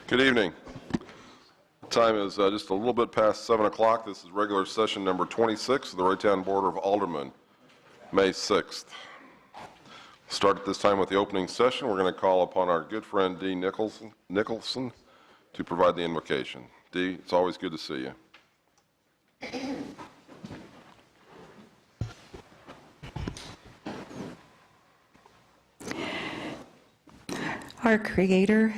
Good evening. The time is just a little bit past 7 o'clock. This is regular session number 26 of the Raytown Board of Aldermen, May 6th. Start at this time with the opening session. We're going to call upon our good friend Dee Nicholson to provide the invocation. Dee, it's always good to see you. Our Creator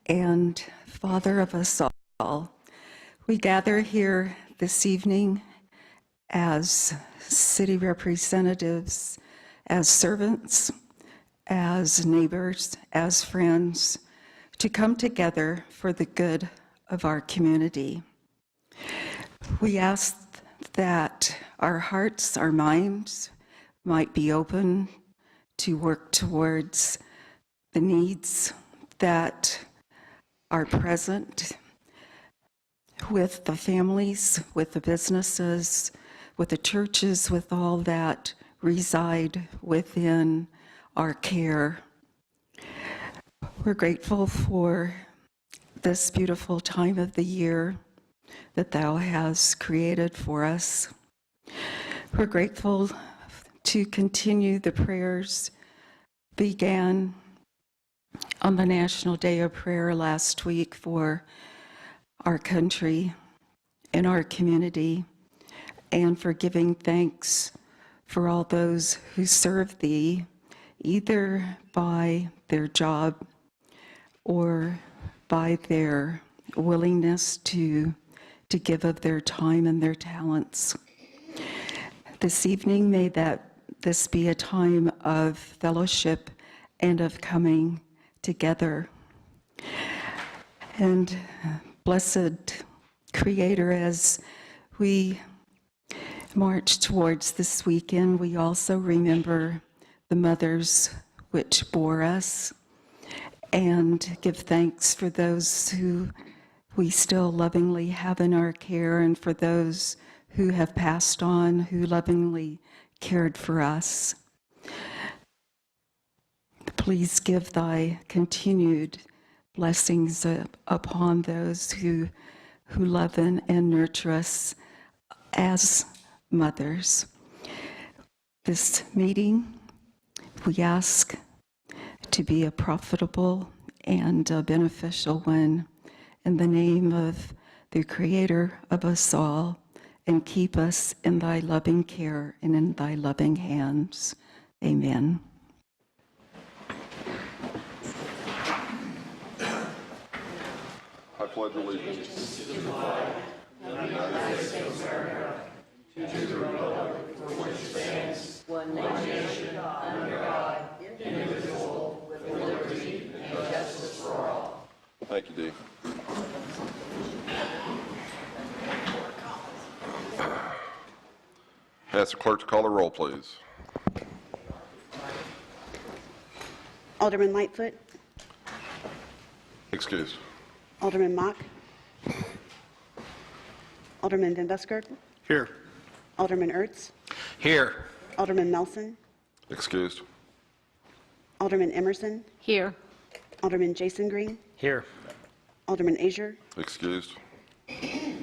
and Father of us all, we gather here this evening as city representatives, as servants, as neighbors, as friends, to come together for the good of our community. We ask that our hearts, our minds might be open to work towards the needs that are present with the families, with the businesses, with the churches, with all that reside within our care. We're grateful for this beautiful time of the year that Thou has created for us. We're grateful to continue the prayers began on the National Day of Prayer last week for our country and our community, and for giving thanks for all those who serve Thee, either by their job or by their willingness to give of their time and their talents. This evening, may this be a time of fellowship and of coming together. And blessed Creator, as we march towards this weekend, we also remember the mothers which bore us and give thanks for those who we still lovingly have in our care, and for those who have passed on, who lovingly cared for us. Please give Thy continued blessings upon those who love and nurture us as mothers. This meeting, we ask to be a profitable and a beneficial one, in the name of the Creator of us all, and keep us in Thy loving care and in Thy loving hands. Amen. I pledge allegiance to the flag of the United States of America, to the republic for which it stands, one nation, under God, indivisible, with liberty and justice for all. Thank you, Dee. Ask the clerk to call the roll, please. Alderman Lightfoot. Excused. Alderman Mock. Alderman Van Buskirk. Here. Alderman Ertz. Here. Alderman Melson. Excused. Alderman Emerson. Here. Alderman Jason Green. Here. Alderman Azier. Excused.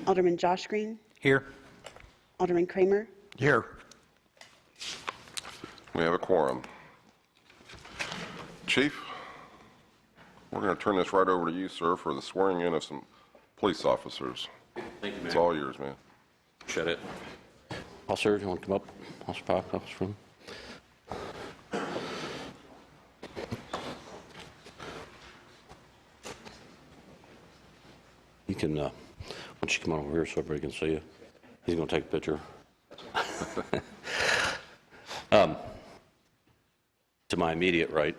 Alderman Josh Green. Here. Alderman Kramer. Here. We have a quorum. Chief, we're going to turn this right over to you, sir, for the swearing in of some police officers. Thank you, It's Mayor. all yours, man. Shut it. Officer, do you want to come up? Officer Park, Officer Room. You can, why don't you come on over here so everybody can see you? He's going to take a picture. To my immediate right,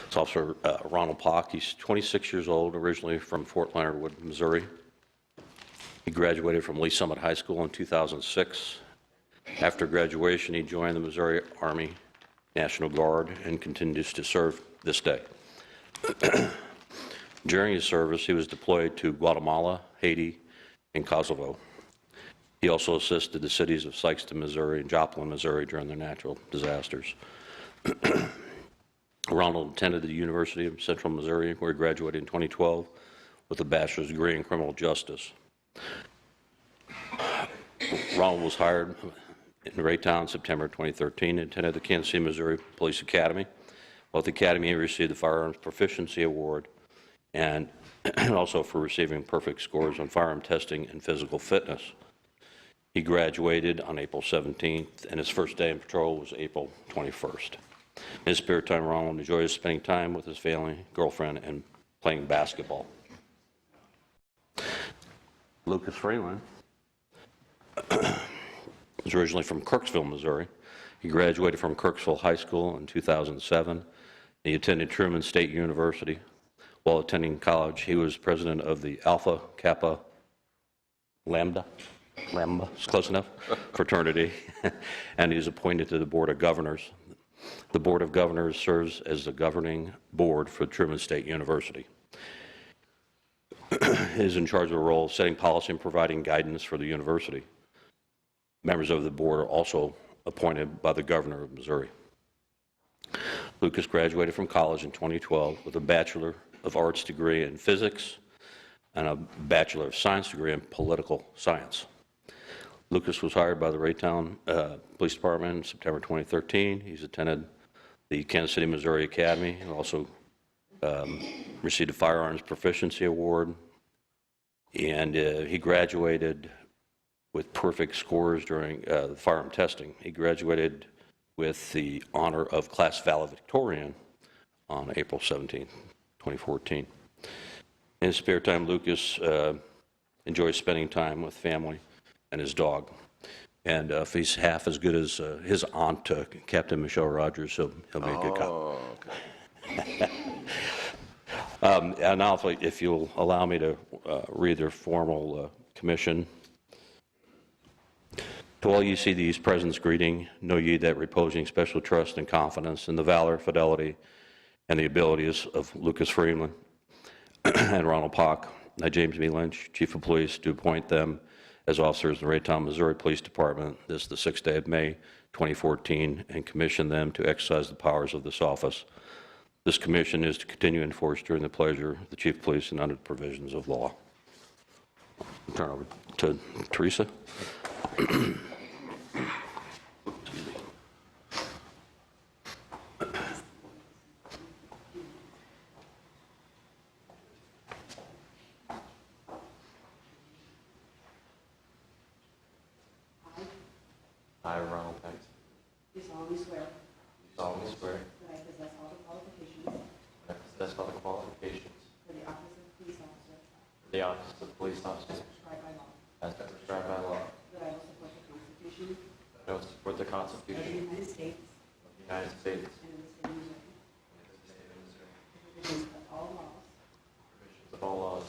it's Officer Ronald Pock. He's 26 years old, originally from Fort Leonard Wood, Missouri. He graduated from Lee Summit High School in 2006. After graduation, he joined the Missouri Army National Guard and continues to serve this day. During his service, he was deployed to Guatemala, Haiti, and Kosovo. He also assisted the cities of Sikeston, Missouri, and Joplin, Missouri during their natural disasters. Ronald attended the University of Central Missouri, where he graduated in 2012 with a bachelor's degree in criminal justice. Ronald was hired in Raytown in September 2013 and attended the Kansas City, Missouri Police Academy. While at the Academy, he received the Firearms Proficiency Award and also for receiving perfect scores on firearm testing and physical fitness. He graduated on April 17th, and his first day in patrol was April 21st. In his spare time, Ronald enjoys spending time with his family, girlfriend, and playing basketball. Lucas Freeland was originally from Kirksville, Missouri. He graduated from Kirksville High School in 2007. He attended Truman State University. While attending college, he was president of the Alpha Kappa Lambda, it's close enough, fraternity, and he was appointed to the Board of Governors. The Board of Governors serves as the governing board for Truman State University. He is in charge of the role of setting policy and providing guidance for the university. Members of the board are also appointed by the governor of Missouri. Lucas graduated from college in 2012 with a Bachelor of Arts degree in physics and a Bachelor of Science degree in political science. Lucas was hired by the Raytown Police Department in September 2013. He's attended the Kansas City, Missouri Academy and also received a Firearms Proficiency Award. And he graduated with perfect scores during the firearm testing. He graduated with the honor of class valedictorian on April 17, 2014. In his spare time, Lucas enjoys spending time with family and his dog. And if he's half as good as his aunt, Captain Michelle Rogers, he'll be a good cop. Okay. And now, if you'll allow me to read their formal commission. To all ye see these presents greeting, know ye that reposing special trust and confidence in the valor, fidelity, and the abilities of Lucas Freeman and Ronald Pock, I, James B. Lynch, Chief of Police, do appoint them as officers in the Raytown, Missouri Police Department this the 6th day of May, 2014, and commission them to exercise the powers of this office. This commission is to continue enforced during the pleasure of the Chief of Police and under the provisions of law. I'll turn over to Teresa. I, Ronald Peck, Do solemnly swear do solemnly swear that I possess all the qualifications that I possess all the qualifications for the office of police officer for the office of police officer prescribed by law, as prescribed by law, that I will support the Constitution that I will support the of the Constitution United States of the United States and of the state of Missouri, and of the state of Missouri, the provisions of all laws provisions of all laws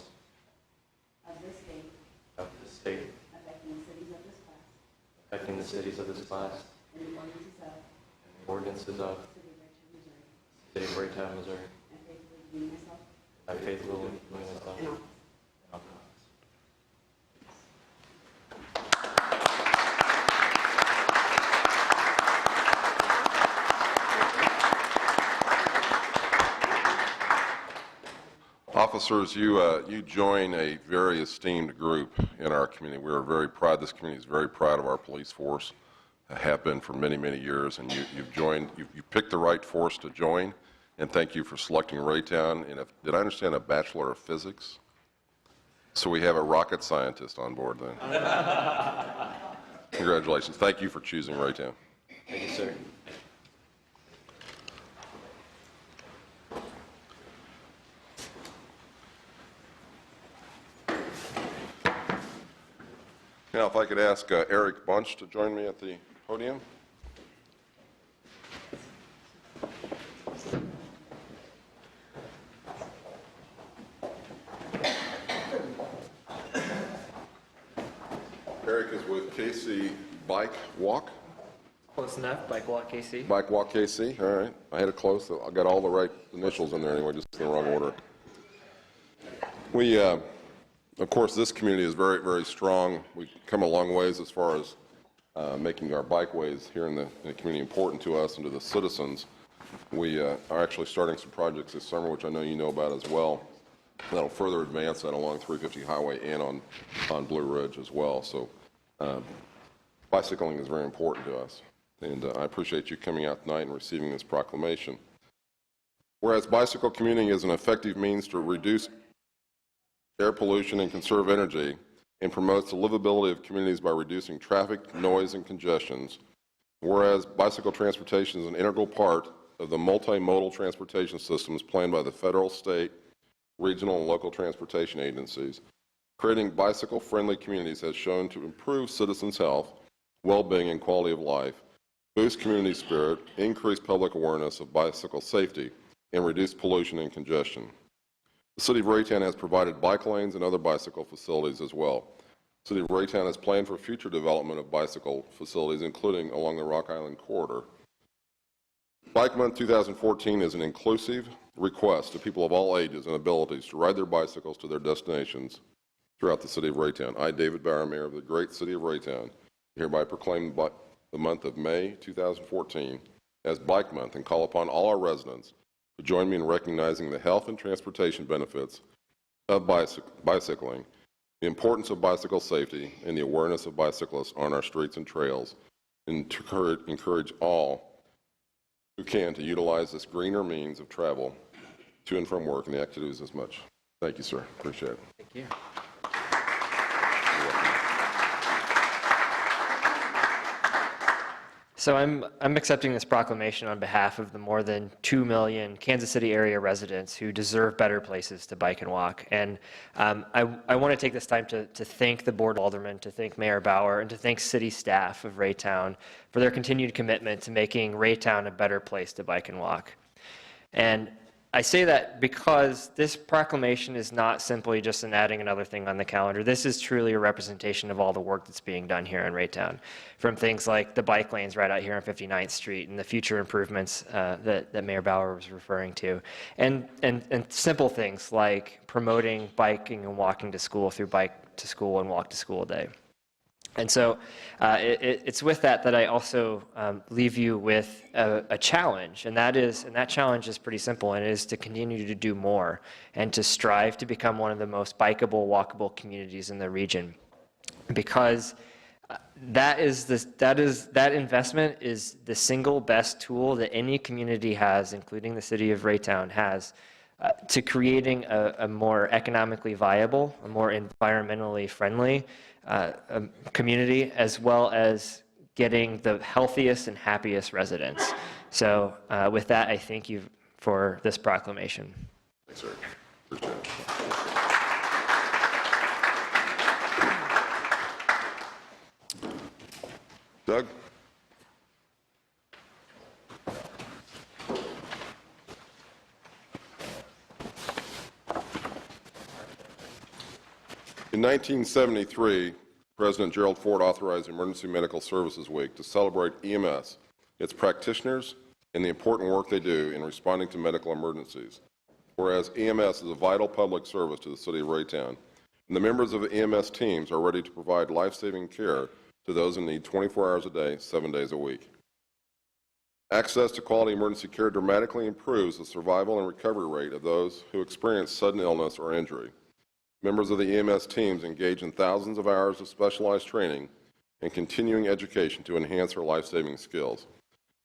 of this state of this state affecting the cities of this class affecting the cities of this class and the ordinances of and the ordinances of the city of Raytown, Missouri, the city of Raytown, Missouri. and faithfully demean myself I faithfully demean myself in in office. office. Officers, you join a very esteemed group in our community. We are very proud, this community is very proud of our police force, have been for many, many years, and you've joined, you picked the right force to join, and thank you for selecting Raytown. And did I understand a Bachelor of Physics? So we have a rocket scientist on board then. Congratulations. Thank you for choosing Raytown. Thank you, sir. Now, if I could ask Eric Bunch to join me at the podium. Eric is with KC Bike Walk. Close enough, Bike Walk KC. Bike Walk KC, all right. I had it close. I got all the right initials in there anyway, just in the wrong order. We, of course, this community is very, very strong. We've come a long ways as far as making our bikeways here in the community important to us and to the citizens. We are actually starting some projects this summer, which I know you know about as well. That'll further advance that along 350 Highway and on Blue Ridge as well. So bicycling is very important to us, and I appreciate you coming out tonight and receiving this proclamation. Whereas bicycle commuting is an effective means to reduce air pollution and conserve energy, and promotes the livability of communities by reducing traffic, noise, and congestions. Whereas bicycle transportation is an integral part of the multimodal transportation systems planned by the federal, state, regional, and local transportation agencies. Creating bicycle-friendly communities has shown to improve citizens' health, well-being, and quality of life, boost community spirit, increase public awareness of bicycle safety, and reduce pollution and congestion. The City of Raytown has provided bike lanes and other bicycle facilities as well. The City of Raytown has planned for future development of bicycle facilities, including along the Rock Island Corridor. Bike Month 2014 is an inclusive request to people of all ages and abilities to ride their bicycles to their destinations throughout the City of Raytown. I, David Bauer, Mayor of the great City of Raytown, hereby proclaim the month of May 2014 as Bike Month and call upon all our residents to join me in recognizing the health and transportation benefits of bicycling, the importance of bicycle safety, and the awareness of bicyclists on our streets and trails, and to encourage all who can to utilize this greener means of travel to and from work and the activities as much. Thank you, sir. Appreciate it. Thank you. So I'm accepting this proclamation on behalf of the more than 2 million Kansas City area residents who deserve better places to bike and walk. And I want to take this time to thank the Board of Aldermen, to thank Mayor Bauer, and to thank city staff of Raytown for their continued commitment to making Raytown a better place to bike and walk. And I say that because this proclamation is not simply just an adding another thing on the calendar. This is truly a representation of all the work that's being done here in Raytown, from things like the bike lanes right out here on 59th Street and the future improvements that Mayor Bauer was referring to, and simple things like promoting biking and walking to school through Bike to School and Walk to School Day. And so it's with that I also leave you with a challenge, and that challenge is pretty simple, and it is to continue to do more and to strive to become one of the most bikeable, walkable communities in the region, because that investment is the single best tool that any community has, including the City of Raytown has, to creating a more economically viable, a more environmentally friendly community, as well as getting the healthiest and happiest residents. So with that, I thank you for this proclamation. Thanks, sir. Appreciate it. Doug? In 1973, President Gerald Ford authorized Emergency Medical Services Week to celebrate EMS, its practitioners, and the important work they do in responding to medical emergencies. Whereas EMS is a vital public service to the City of Raytown, and the members of the EMS teams are ready to provide life-saving care to those in need 24 hours a day, 7 days a week. Access to quality emergency care dramatically improves the survival and recovery rate of those who experience sudden illness or injury. Members of the EMS teams engage in thousands of hours of specialized training and continuing education to enhance their life-saving skills.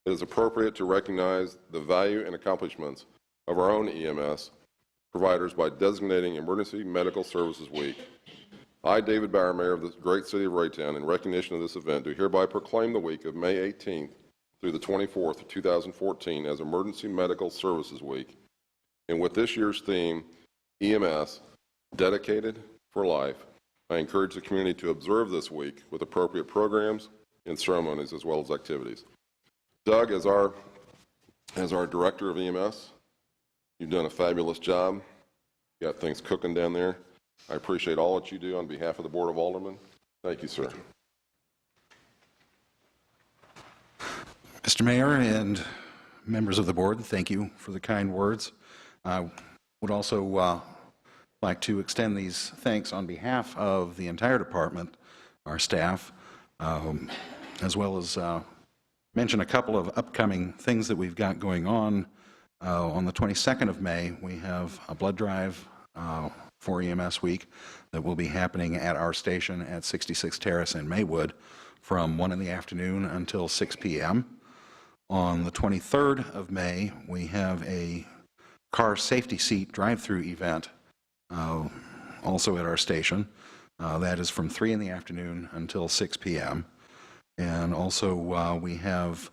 It is appropriate to recognize the value and accomplishments of our own EMS providers by designating Emergency Medical Services Week. I, David Bauer, Mayor of the great City of Raytown, in recognition of this event, do hereby proclaim the week of May 18th through the 24th of 2014 as Emergency Medical Services Week. And with this year's theme, EMS, Dedicated for Life, I encourage the community to observe this week with appropriate programs and ceremonies as well as activities. Doug, as our Director of EMS, you've done a fabulous job. You got things cooking down there. I appreciate all that you do on behalf of the Board of Aldermen. Thank you, sir. Mr. Mayor and members of the board, thank you for the kind words. I would also like to extend these thanks on behalf of the entire department, our staff, as well as mention a couple of upcoming things that we've got going on. On the 22nd of May, we have a blood drive for EMS Week that will be happening at our station at 66 Terrace in Maywood from 1 in the afternoon until 6 p.m. On the 23rd of May, we have a car safety seat drive-through event also at our station. That is from 3 in the afternoon until 6 p.m. And also we have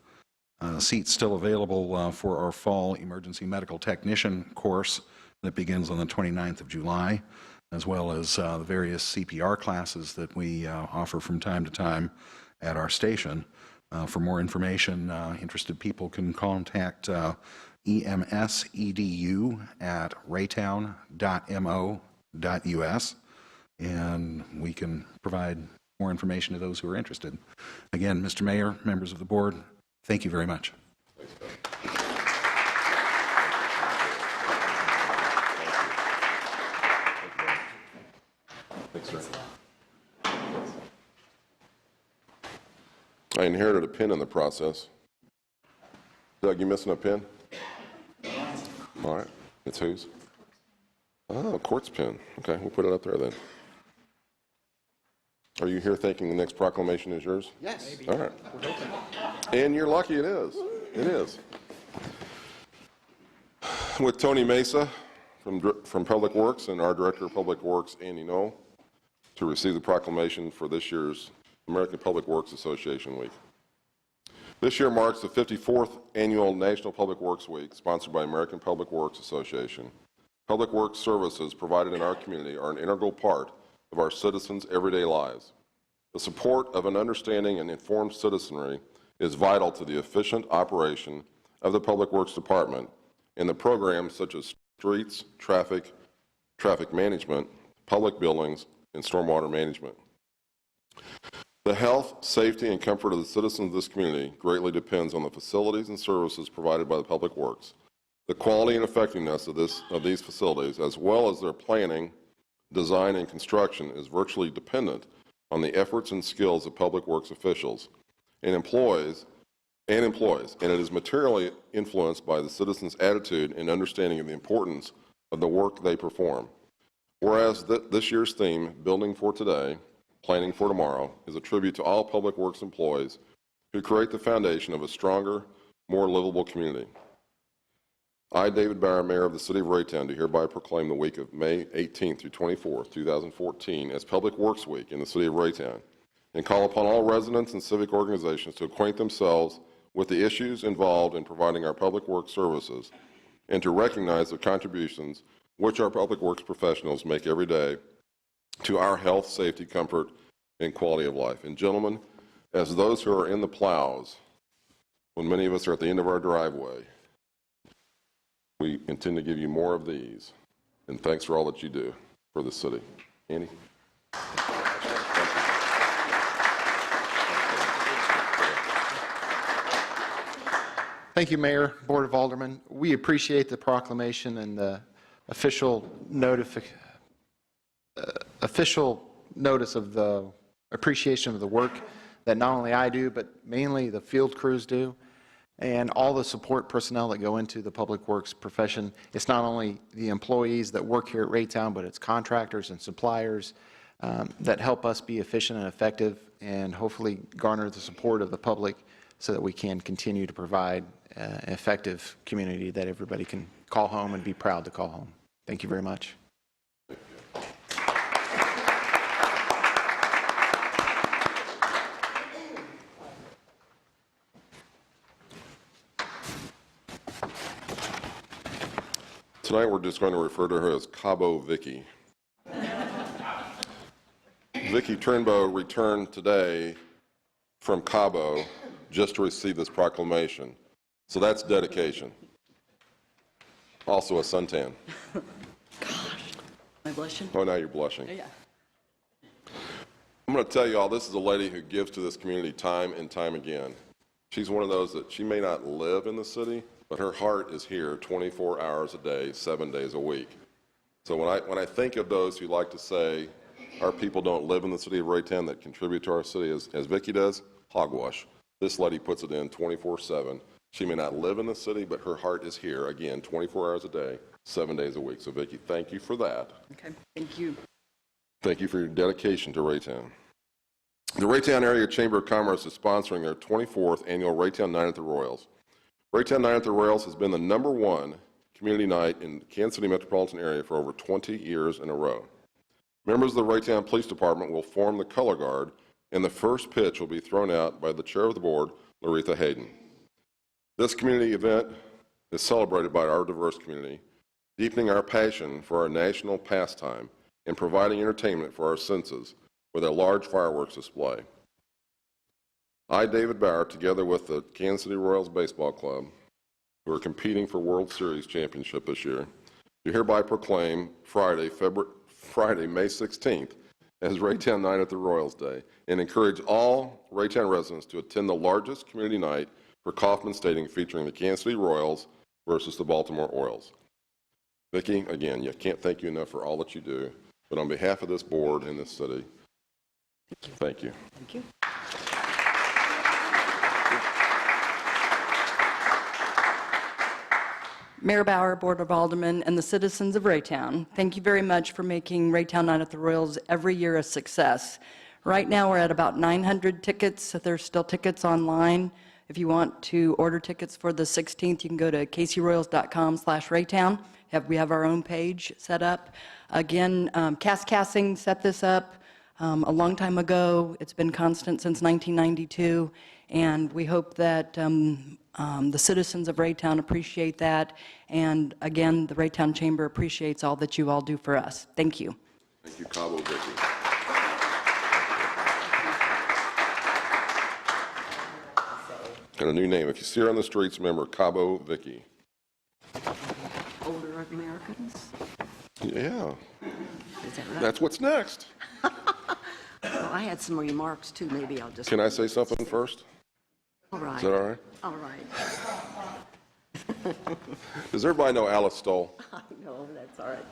seats still available for our fall emergency medical technician course that begins on the 29th of July, as well as the various CPR classes that we offer from time to time at our station. For more information, interested people can contact EMSEDU at raytown.mo.us, and we can provide more information to those who are interested. Again, Mr. Mayor, members of the board, thank you very much. Thanks, sir. I inherited a pin in the process. Doug, you missing a pin? All right. It's whose? Oh, Court's pin. Okay, we'll put it up there then. Are you here thinking the next proclamation is yours? Yes. All right. And you're lucky it is. It is. With Tony Mesa from Public Works and our Director of Public Works, Andy Knoll, to receive the proclamation for this year's American Public Works Association Week. This year marks the 54th annual National Public Works Week, sponsored by American Public Works Association. Public works services provided in our community are an integral part of our citizens' everyday lives. The support of an understanding and informed citizenry is vital to the efficient operation of the Public Works Department and the programs such as streets, traffic management, public buildings, and stormwater management. The health, safety, and comfort of the citizens of this community greatly depends on the facilities and services provided by the Public Works. The quality and effectiveness of these facilities, as well as their planning, design, and construction, is virtually dependent on the efforts and skills of Public Works officials and employees, and it is materially influenced by the citizens' attitude and understanding of the importance of the work they perform. Whereas this year's theme, Building for Today, Planning for Tomorrow, is a tribute to all Public Works employees who create the foundation of a stronger, more livable community. I, David Bauer, Mayor of the City of Raytown, do hereby proclaim the week of May 18th through 24th, 2014 as Public Works Week in the City of Raytown, and call upon all residents and civic organizations to acquaint themselves with the issues involved in providing our Public Works services and to recognize the contributions which our Public Works professionals make every day to our health, safety, comfort, and quality of life. And gentlemen, as those who are in the plows, when many of us are at the end of our driveway, we intend to give you more of these. And thanks for all that you do for the city. Andy? Thank you, Mayor, Board of Aldermen. We appreciate the proclamation and the official notice of the appreciation of the work that not only I do, but mainly the field crews do, and all the support personnel that go into the Public Works profession. It's not only the employees that work here at Raytown, but it's contractors and suppliers that help us be efficient and effective and hopefully garner the support of the public so that we can continue to provide an effective community that everybody can call home and be proud to call home. Thank you very much. Tonight we're just going to refer to her as Cabo Vicky. Vicky Turnbow returned today from Cabo just to receive this proclamation. So that's dedication. Also a suntan. Gosh, am I blushing? Oh, now you're blushing. Yeah. I'm going to tell you all, this is a lady who gives to this community time and time again. She's one of those that she may not live in the city, but her heart is here 24 hours a day, 7 days a week. So when I think of those who like to say our people don't live in the city of Raytown that contribute to our city as Vicki does, hogwash. This lady puts it in 24/7. She may not live in the city, but her heart is here, again, 24 hours a day, 7 days a week. So Vicki, thank you for that. Okay, thank you. Thank you for your dedication to Raytown. The Raytown Area Chamber of Commerce is sponsoring their 24th annual Raytown Night at the Royals. Raytown Night at the Royals has been the #1 community night in the Kansas City metropolitan area for over 20 years in a row. Members of the Raytown Police Department will form the color guard, and the first pitch will be thrown out by the chair of the board, Laretha Hayden. This community event is celebrated by our diverse community, deepening our passion for our national pastime and providing entertainment for our senses with a large fireworks display. I, David Bauer, together with the Kansas City Royals Baseball Club, who are competing for World Series championship this year, do hereby proclaim Friday, May 16th, as Raytown Night at the Royals Day, and encourage all Raytown residents to attend the largest community night for Kauffman Stadium featuring the Kansas City Royals versus the Baltimore Orioles. Vicki, again, you can't thank you enough for all that you do, but on behalf of this board and this city, thank you. Thank you. Mayor Bauer, Board of Aldermen, and the citizens of Raytown, thank you very much for making Raytown Night at the Royals every year a success. Right now, we're at about 900 tickets. There's still tickets online. If you want to order tickets for the 16th, you can go to kcroyals.com/Raytown. We have our own page set up. Again, Casting set this up a long time ago. It's been constant since 1992, and we hope that the citizens of Raytown appreciate that. And again, the Raytown Chamber appreciates all that you all do for us. Thank you. Thank you, Cabo Vicki. Got a new name. If you see her on the streets, remember Cabo Vicki. Older Americans? Yeah, Is that right? that's what's next. Well, I had some remarks too. Maybe I'll just. Can I say something first? All right. Is that all right? All right. Does everybody know Alice Stoll? I know, that's all right.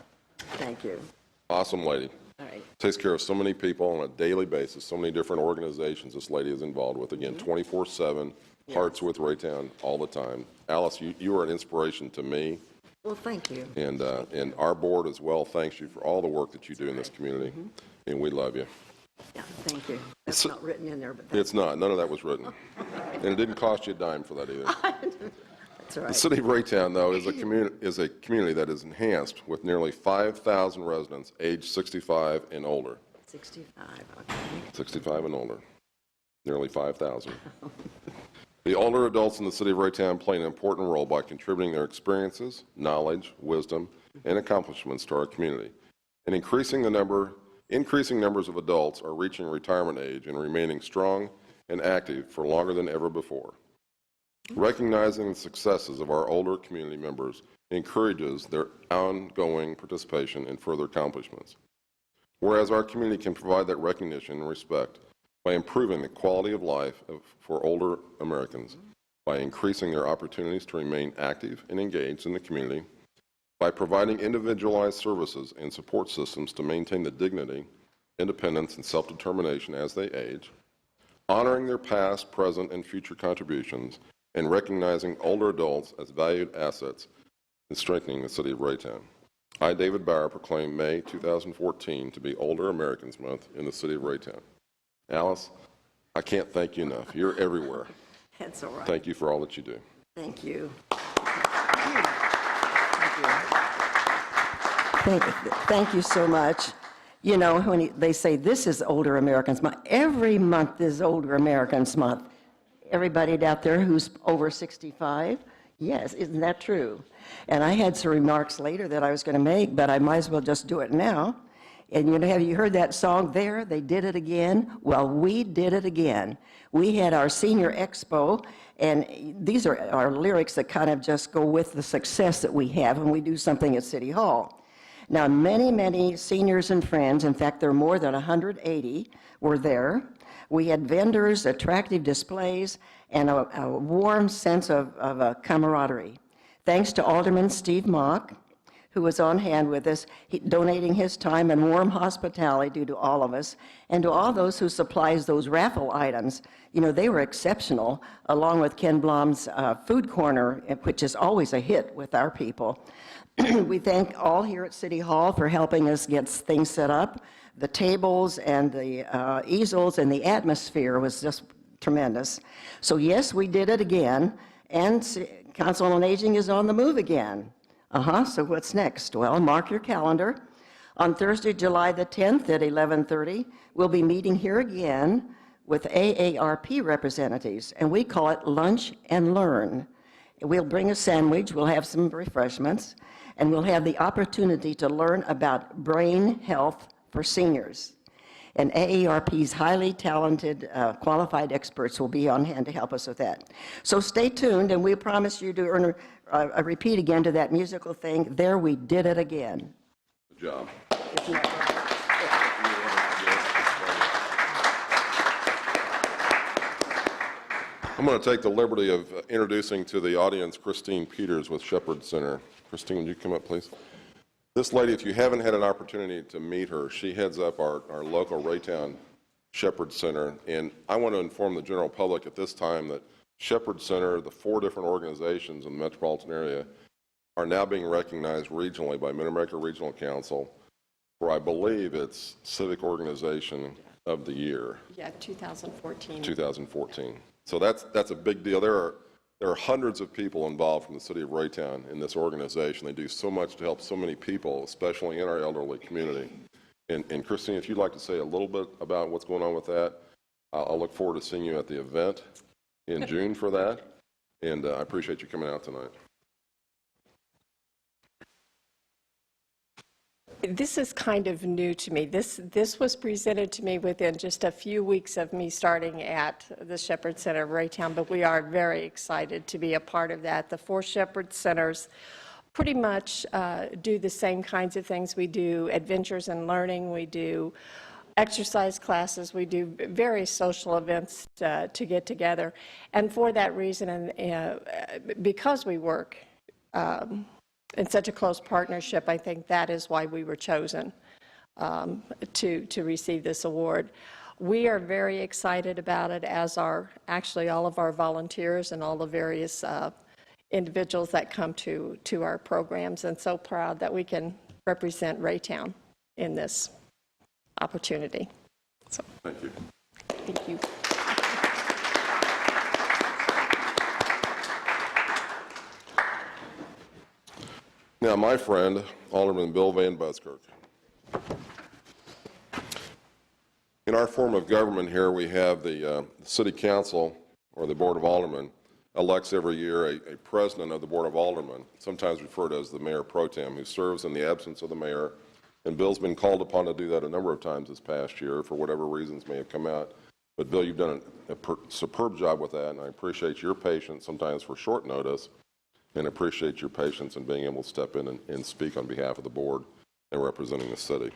Thank you. Awesome lady. All right. Takes care of so many people on a daily basis, so many different organizations this lady is involved with. Again, 24/7, Hearts with Raytown all the time. Alice, you are an inspiration to me, Well, thank you. and our board as well thanks you for all the work that you do in this community, and we love you. Yeah, thank you. That's not written in there, but It's not. None of that was written. And it didn't cost you a dime for that either. that's all The right. city of Raytown, though, is a community that is enhanced with nearly 5,000 residents aged 65 and older. 65, okay. 65 and older. Nearly 5,000. The older adults in the city of Raytown play an important role by contributing their experiences, knowledge, wisdom, and accomplishments to our community. And increasing numbers of adults are reaching retirement age and remaining strong and active for longer than ever before. Recognizing the successes of our older community members encourages their ongoing participation in further accomplishments. Whereas our community can provide that recognition and respect by improving the quality of life for older Americans, by increasing their opportunities to remain active and engaged in the community, by providing individualized services and support systems to maintain the dignity, independence, and self-determination as they age, honoring their past, present, and future contributions, and recognizing older adults as valued assets in strengthening the city of Raytown. I, David Bauer, proclaim May 2014 to be Older Americans Month in the city of Raytown. Alice, I can't thank you enough. You're everywhere. That's all right. Thank you for all that you do. Thank you. Thank you so much. You know, when they say this is Older Americans Month, every month is Older Americans Month. Everybody out there who's over 65, yes, isn't that true? And I had some remarks later that I was going to make, but I might as well just do it now. And you know, have you heard that song there? They did it again. Well, we did it again. We had our senior expo, and these are our lyrics that kind of just go with the success that we have when we do something at City Hall. Now, many, many seniors and friends, in fact, there are more than 180, were there. We had vendors, attractive displays, and a warm sense of camaraderie. Thanks to Alderman Steve Mock, who was on hand with us, donating his time and warm hospitality due to all of us, and to all those who supplies those raffle items. You know, they were exceptional, along with Ken Blom's Food Corner, which is always a hit with our people. We thank all here at City Hall for helping us get things set up. The tables and the easels and the atmosphere was just tremendous. So yes, we did it again, and Council on Aging is on the move again. So what's next? Well, mark your calendar. On Thursday, July the 10th at 11:30, we'll be meeting here again with AARP representatives, and we call it Lunch and Learn. We'll bring a sandwich, we'll have some refreshments, and we'll have the opportunity to learn about brain health for seniors. And AARP's highly talented, qualified experts will be on hand to help us with that. So stay tuned, and we promise you to earn a repeat again to that musical thing, There We Did It Again. Good job. I'm going to take the liberty of introducing to the audience Christine Peters with Shepherd Center. Christine, would you come up, please? This lady, if you haven't had an opportunity to meet her, she heads up our local Raytown Shepherd Center. And I want to inform the general public at this time that Shepherd Center, the 4 different organizations in the metropolitan area, are now being recognized regionally by Mid-America Regional Council for, I believe, it's Civic Organization of the Year. Yeah, 2014. 2014. So that's a big deal. There are hundreds of people involved from the city of Raytown in this organization. They do so much to help so many people, especially in our elderly community. And Christine, if you'd like to say a little bit about what's going on with that, I'll look forward to seeing you at the event in June for that. And I appreciate you coming out tonight. This is kind of new to me. This was presented to me within just a few weeks of me starting at the Shepherd Center of Raytown, but we are very excited to be a part of that. The 4 Shepherd Centers pretty much do the same kinds of things. We do adventures and learning, we do exercise classes, we do various social events to get together. And for that reason, and because we work in such a close partnership, I think that is why we were chosen to receive this award. We are very excited about it, as are actually all of our volunteers and all the various individuals that come to our programs, and so proud that we can represent Raytown in this opportunity. So, Thank you. thank you. Now, my friend, Alderman Bill Van Buskirk. In our form of government here, we have the City Council, or the Board of Aldermen, elects every year a president of the Board of Aldermen, sometimes referred to as the Mayor Pro Tem, who serves in the absence of the mayor. And Bill's been called upon to do that a number of times this past year for whatever reasons may have come out. But Bill, you've done a superb job with that, and I appreciate your patience sometimes for short notice, and appreciate your patience in being able to step in and speak on behalf of the board and representing the city.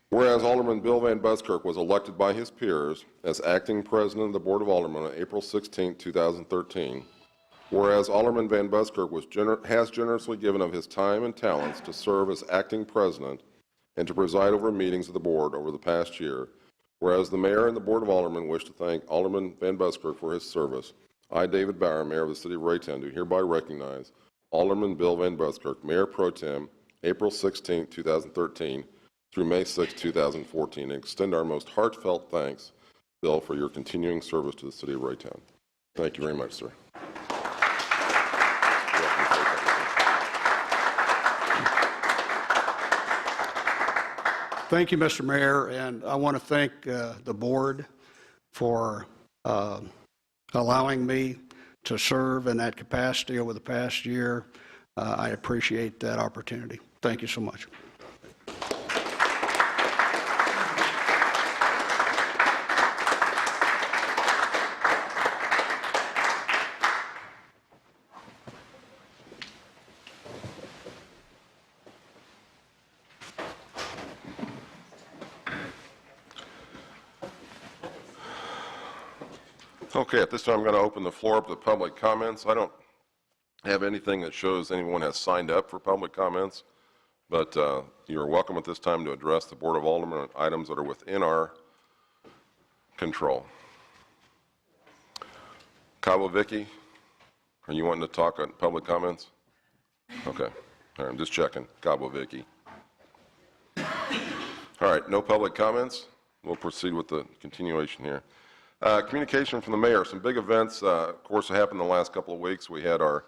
Whereas Alderman Bill Van Buskirk was elected by his peers as acting president of the Board of Aldermen on April 16, 2013, whereas Alderman Van Buskirk has generously given of his time and talents to serve as acting president and to preside over meetings of the board over the past year, whereas the mayor and the Board of Aldermen wish to thank Alderman Van Buskirk for his service, I, David Bauer, Mayor of the City of Raytown, do hereby recognize Alderman Bill Van Buskirk, Mayor Pro Tem, April 16, 2013, through May 6, 2014, and extend our most heartfelt thanks, Bill, for your continuing service to the City of Raytown. Thank you very much, sir. Thank you, Mr. Mayor, and I want to thank the board for allowing me to serve in that capacity over the past year. I appreciate that opportunity. Thank you so much. Okay, at this time, I'm going to open the floor up to public comments. I don't have anything that shows anyone has signed up for public comments, but you're welcome at this time to address the Board of Aldermen on items that are within our control. Cabo Vicky, are you wanting to talk on public comments? Okay. All right, I'm just checking. Cabo Vicky. All right, no public comments. We'll proceed with the continuation here. Communication from the mayor. Some big events, of course, happened the last couple of weeks. We had our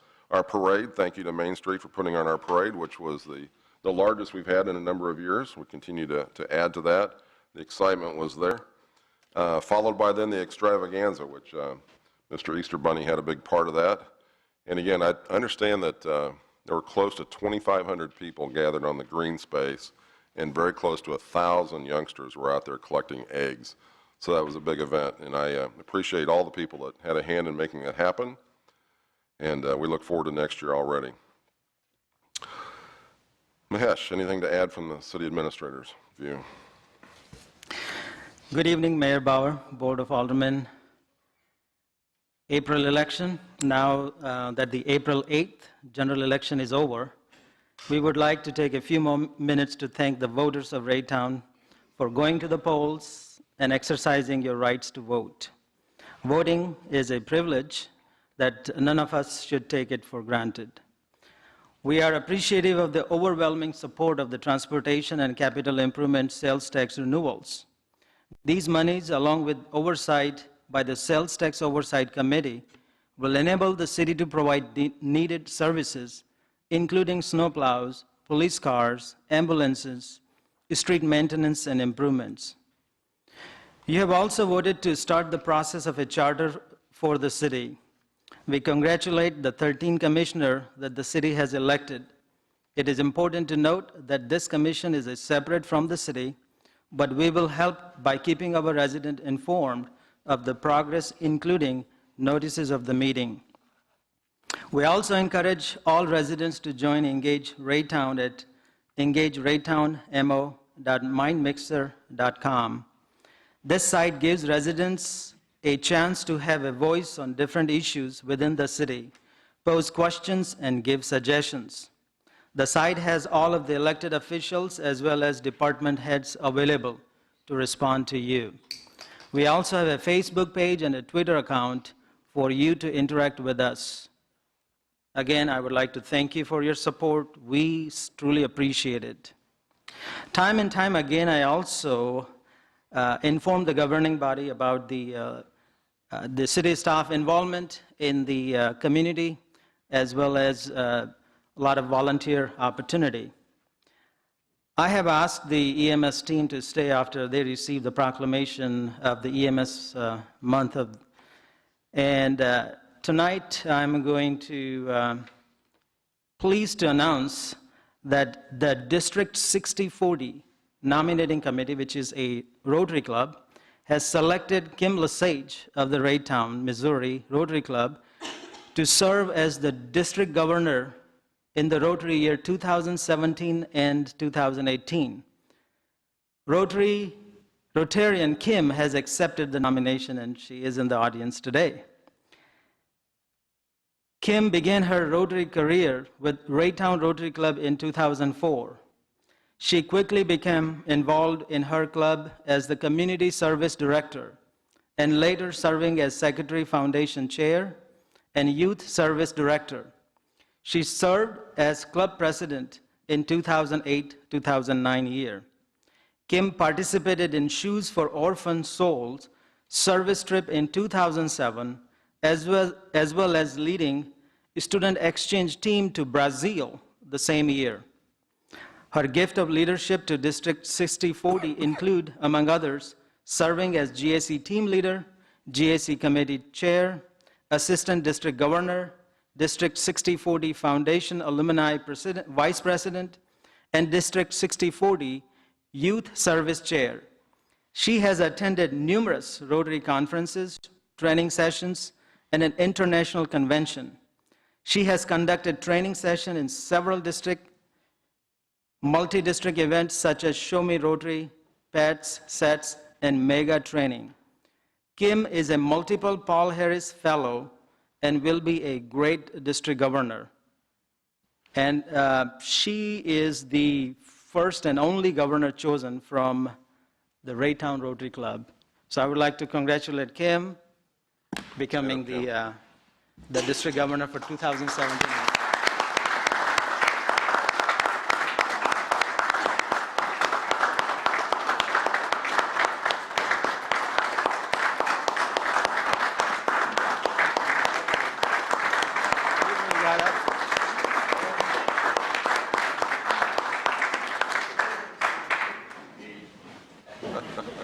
parade. Thank you to Main Street for putting on our parade, which was the largest we've had in a number of years. We continue to add to that. The excitement was there. Followed by then the extravaganza, which Mr. Easter Bunny had a big part of that. And again, I understand that there were close to 2,500 people gathered on the green space, and very close to 1,000 youngsters were out there collecting eggs. So that was a big event, and I appreciate all the people that had a hand in making that happen, and we look forward to next year already. Mahesh, anything to add from the city administrator's view? Good evening, Mayor Bauer, Board of Aldermen. April election, now that the April 8th general election is over, we would like to take a few more minutes to thank the voters of Raytown for going to the polls and exercising your rights to vote. Voting is a privilege that none of us should take it for granted. We are appreciative of the overwhelming support of the transportation and capital improvement sales tax renewals. These monies, along with oversight by the Sales Tax Oversight Committee, will enable the city to provide the needed services, including snowplows, police cars, ambulances, street maintenance, and improvements. You have also voted to start the process of a charter for the city. We congratulate the 13 commissioners that the city has elected. It is important to note that this commission is separate from the city, but we will help by keeping our residents informed of the progress, including notices of the meeting. We also encourage all residents to join Engage Raytown at engageraytownmo.mindmixer.com. This site gives residents a chance to have a voice on different issues within the city, pose questions, and give suggestions. The site has all of the elected officials as well as department heads available to respond to you. We also have a Facebook page and a Twitter account for you to interact with us. Again, I would like to thank you for your support. We truly appreciate it. Time and time again, I also informed the governing body about the city staff involvement in the community, as well as a lot of volunteer opportunity. I have asked the EMS team to stay after they receive the proclamation of the EMS month of, and tonight I'm going to pleased to announce that the District 6040 nominating committee, which is a Rotary Club, has selected Kim Lesage of the Raytown, Missouri Rotary Club to serve as the district governor in the Rotary year 2017 and 2018. Rotarian Kim has accepted the nomination, and she is in the audience today. Kim began her Rotary career with Raytown Rotary Club in 2004. She quickly became involved in her club as the Community Service Director, and later serving as Secretary Foundation Chair and Youth Service Director. She served as club president in 2008-2009 year. Kim participated in Shoes for Orphan Souls service trip in 2007, as well as leading student exchange team to Brazil the same year. Her gift of leadership to District 6040 include, among others, serving as GAC team leader, GAC committee chair, assistant district governor, District 6040 Foundation Alumni Vice President, and District 6040 Youth Service Chair. She has attended numerous Rotary conferences, training sessions, and an international convention. She has conducted training sessions in several multi-district events such as Show Me Rotary, PETS, SETS, and Mega Training. Kim is a multiple Paul Harris Fellow and will be a great district governor. And she is the first and only governor chosen from the Raytown Rotary Club. So I would like to congratulate Kim becoming the district governor for 2017.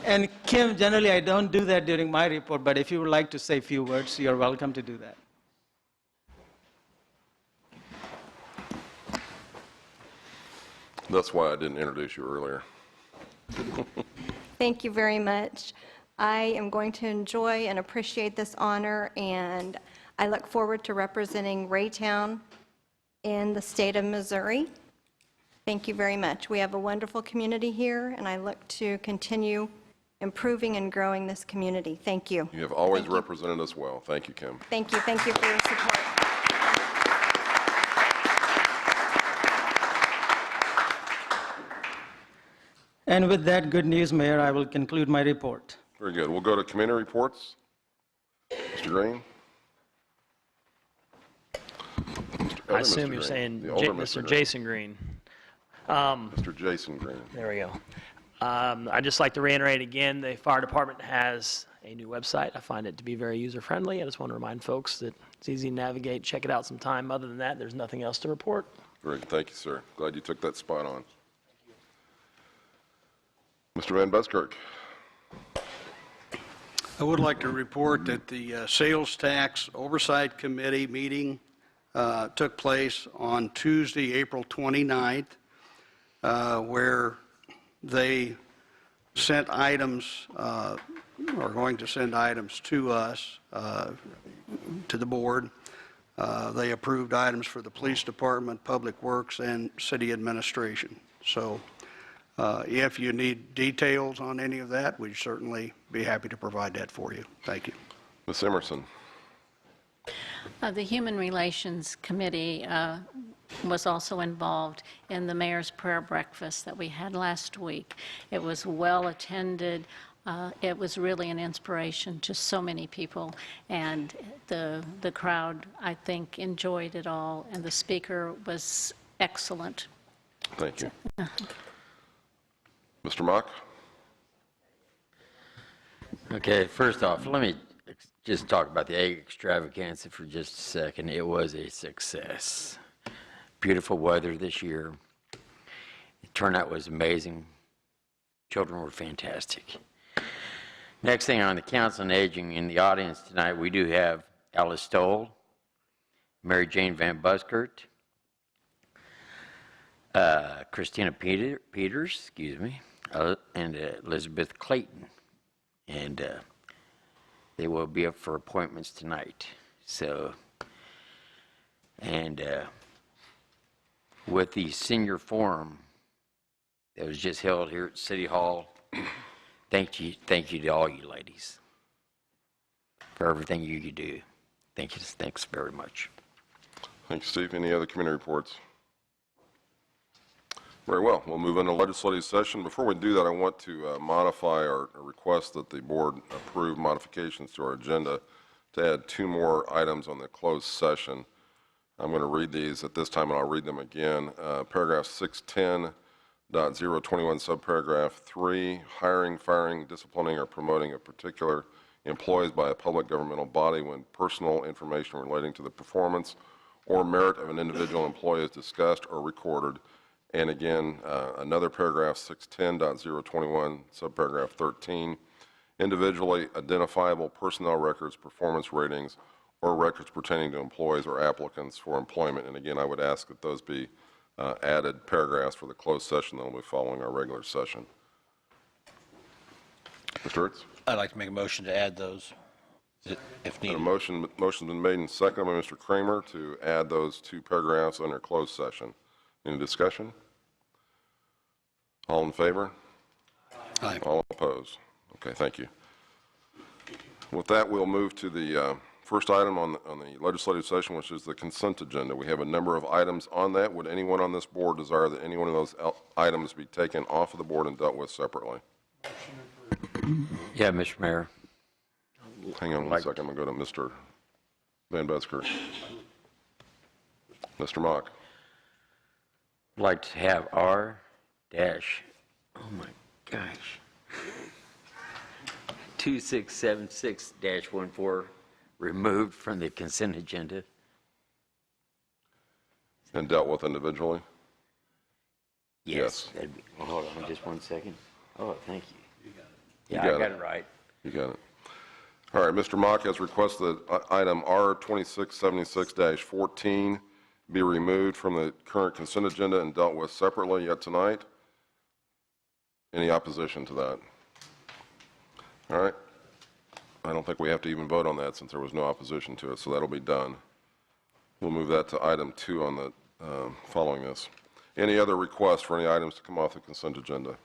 And Kim, generally I don't do that during my report, but if you would like to say a few words, you're welcome to do that. That's why I didn't introduce you earlier. Thank you very much. I am going to enjoy and appreciate this honor, and I look forward to representing Raytown in the state of Missouri. Thank you very much. We have a wonderful community here, and I look to continue improving and growing this community. Thank you. You have always represented us well. Thank you, Kim. Thank you. Thank you for your support. And with that good news, Mayor, I will conclude my report. Very good. We'll go to committee reports. Mr. Green? I assume you're saying Mr. Jason Green. Mr. Jason Green. There we go. I'd just like to reiterate again, the fire department has a new website. I find it to be very user-friendly. I just want to remind folks that it's easy to navigate, check it out sometime. Other than that, there's nothing else to report. Great. Thank you, sir. Glad you took that spot on. Mr. Van Buskirk. I would like to report that the Sales Tax Oversight Committee meeting took place on Tuesday, April 29th, where they sent items, are going to send items to us, to the board. They approved items for the police department, public works, and city administration. So if you need details on any of that, we'd certainly be happy to provide that for you. Thank you. Ms. Emerson. The Human Relations Committee was also involved in the mayor's prayer breakfast that we had last week. It was well attended. It was really an inspiration to so many people, and the crowd, I think, enjoyed it all, and the speaker was excellent. Thank you. Mr. Mock? Okay, first off, let me just talk about the egg extravaganza for just a second. It was a success. Beautiful weather this year. The turnout was amazing. Children were fantastic. Next thing on the Council on Aging, in the audience tonight, we do have Alice Stoll, Mary Jane Van Buskirk, Christina Peters, and Elizabeth Clayton. And they will be up for appointments tonight. So, and with the senior forum that was just held here at City Hall, thank you to all you ladies for everything you do. Thanks very much. Thanks, Steve. Any other committee reports? Very well. We'll move into legislative session. Before we do that, I want to modify or request that the board approve modifications to our agenda to add 2 more items on the closed session. I'm going to read these at this time, and I'll read them again. Paragraph 610.021, subparagraph 3, hiring, firing, disciplining, or promoting a particular employees by a public governmental body when personal information relating to the performance or merit of an individual employee is discussed or recorded. And again, another paragraph, 610.021, subparagraph 13, individually identifiable personnel records, performance ratings, or records pertaining to employees or applicants for employment. And again, I would ask that those be added paragraphs for the closed session that will be following our regular session. Mr. Ertz? I'd like to make a motion to add those if needed. Motion's been made and seconded by Mr. Kramer to add those 2 paragraphs under closed session. Any discussion? All in favor? Aye. All opposed? Okay, thank you. With that, we'll move to the first item on the legislative session, which is the consent agenda. We have a number of items on that. Would anyone on this board desire that any one of those items be taken off of the board and dealt with separately? Yeah, Mr. Mayor. Hang on one second. I'm going to go to Mr. Van Buskirk. Mr. Mock. I'd like to have R dash, oh my gosh, 2676-14 removed from the consent agenda. And dealt with individually? Yes. That'd be, hold on just one second. Oh, thank you. You Yeah, I got it right. You got it. All right, Mr. Mock has requested that item R2676-14 be removed from the current consent agenda and dealt with separately yet tonight. Any opposition to that? All right. I don't think we have to even vote on that since there was no opposition to it, so that'll be done. We'll move that to item 2 on the following this. Any other requests for any items to come off the consent agenda?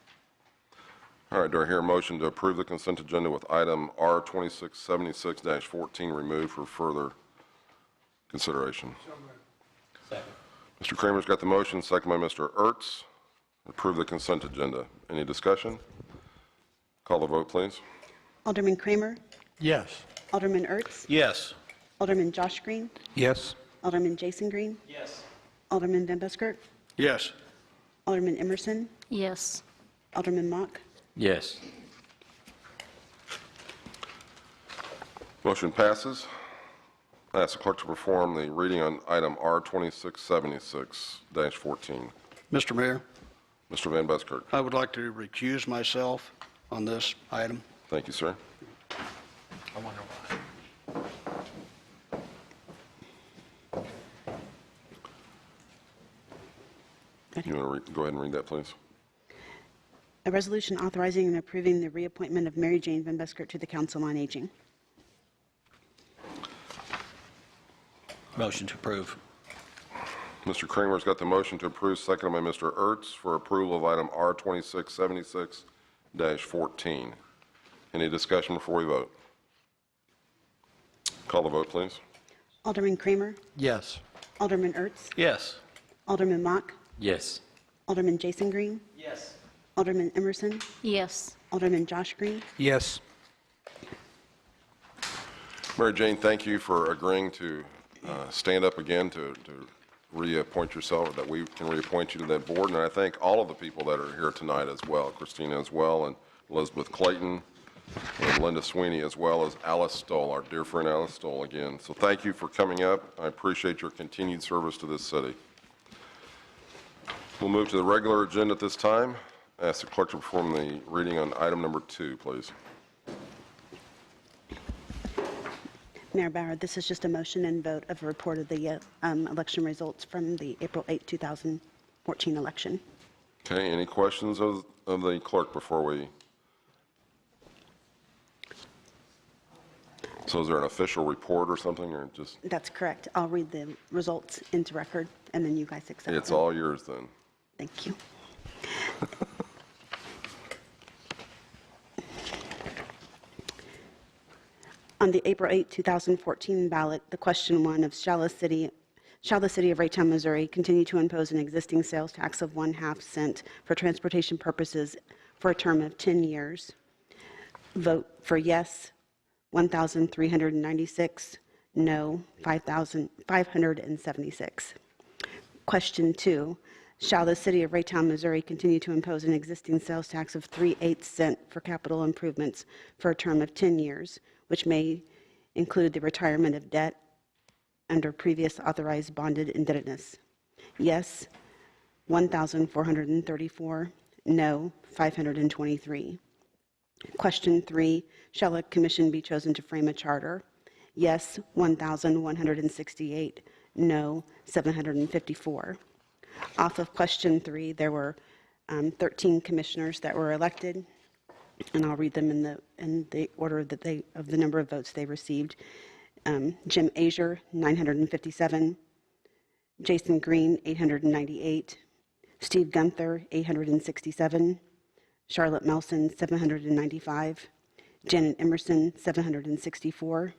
All right, do I hear a motion to approve the consent agenda with item R2676-14 removed for further consideration? Second. Mr. Kramer's got the motion, second by Mr. Ertz. Approve the consent agenda. Any discussion? Call the vote, please. Alderman Kramer? Yes. Alderman Ertz? Yes. Alderman Josh Green? Yes. Alderman Jason Green? Yes. Alderman Van Buskirk? Yes. Alderman Emerson? Yes. Alderman Mock? Yes. Motion passes. I ask the clerk to perform the reading on item R2676-14. Mr. Mayor, Mr. Van Buskirk. I would like to recuse myself on this item. Thank you, sir. I wonder why. You want to go ahead and read that, please? A resolution authorizing and approving the reappointment of Mary Jane Van Buskirk to the Council on Aging. Motion to approve. Mr. Kramer's got the motion to approve, seconded by Mr. Ertz for approval of item R2676-14. Any discussion before we vote? Call the vote, please. Alderman Kramer? Yes. Alderman Ertz? Yes. Alderman Mock? Yes. Alderman Jason Green? Yes. Alderman Emerson? Yes. Alderman Josh Green? Yes. Mary Jane, thank you for agreeing to stand up again to reappoint yourself, that we can reappoint you to that board. And I thank all of the people that are here tonight as well, Christina as well, and Elizabeth Clayton, and Linda Sweeney, as well as Alice Stoll, our dear friend Alice Stoll again. So thank you for coming up. I appreciate your continued service to this city. We'll move to the regular agenda at this time. I ask the clerk to perform the reading on item number 2, please. Mayor Bauer, this is just a motion and vote of a report of the election results from the April 8, 2014 election. Okay, any questions of the clerk before we? So is there an official report or something, or just? That's correct. I'll read the results into record, and then you guys accept them. It's all yours then. Thank you. On the April 8, 2014 ballot, the question 1 of shall the City of Raytown, Missouri continue to impose an existing sales tax of 1/2 cent for transportation purposes for a term of 10 years? Vote for yes, 1,396, no, 5,576. Question 2, shall the City of Raytown, Missouri continue to impose an existing sales tax of 3/8 cent for capital improvements for a term of 10 years, which may include the retirement of debt under previous authorized bonded indebtedness? Yes, 1,434, no, 523. Question 3, shall a commission be chosen to frame a charter? Yes, 1,168, no, 754. Off of question 3, there were 13 commissioners that were elected, and I'll read them in the order that of the number of votes they received. Jim Azier, 957. Jason Green, 898. Steve Gunther, 867. Charlotte Melson, 795. Janet Emerson, 764.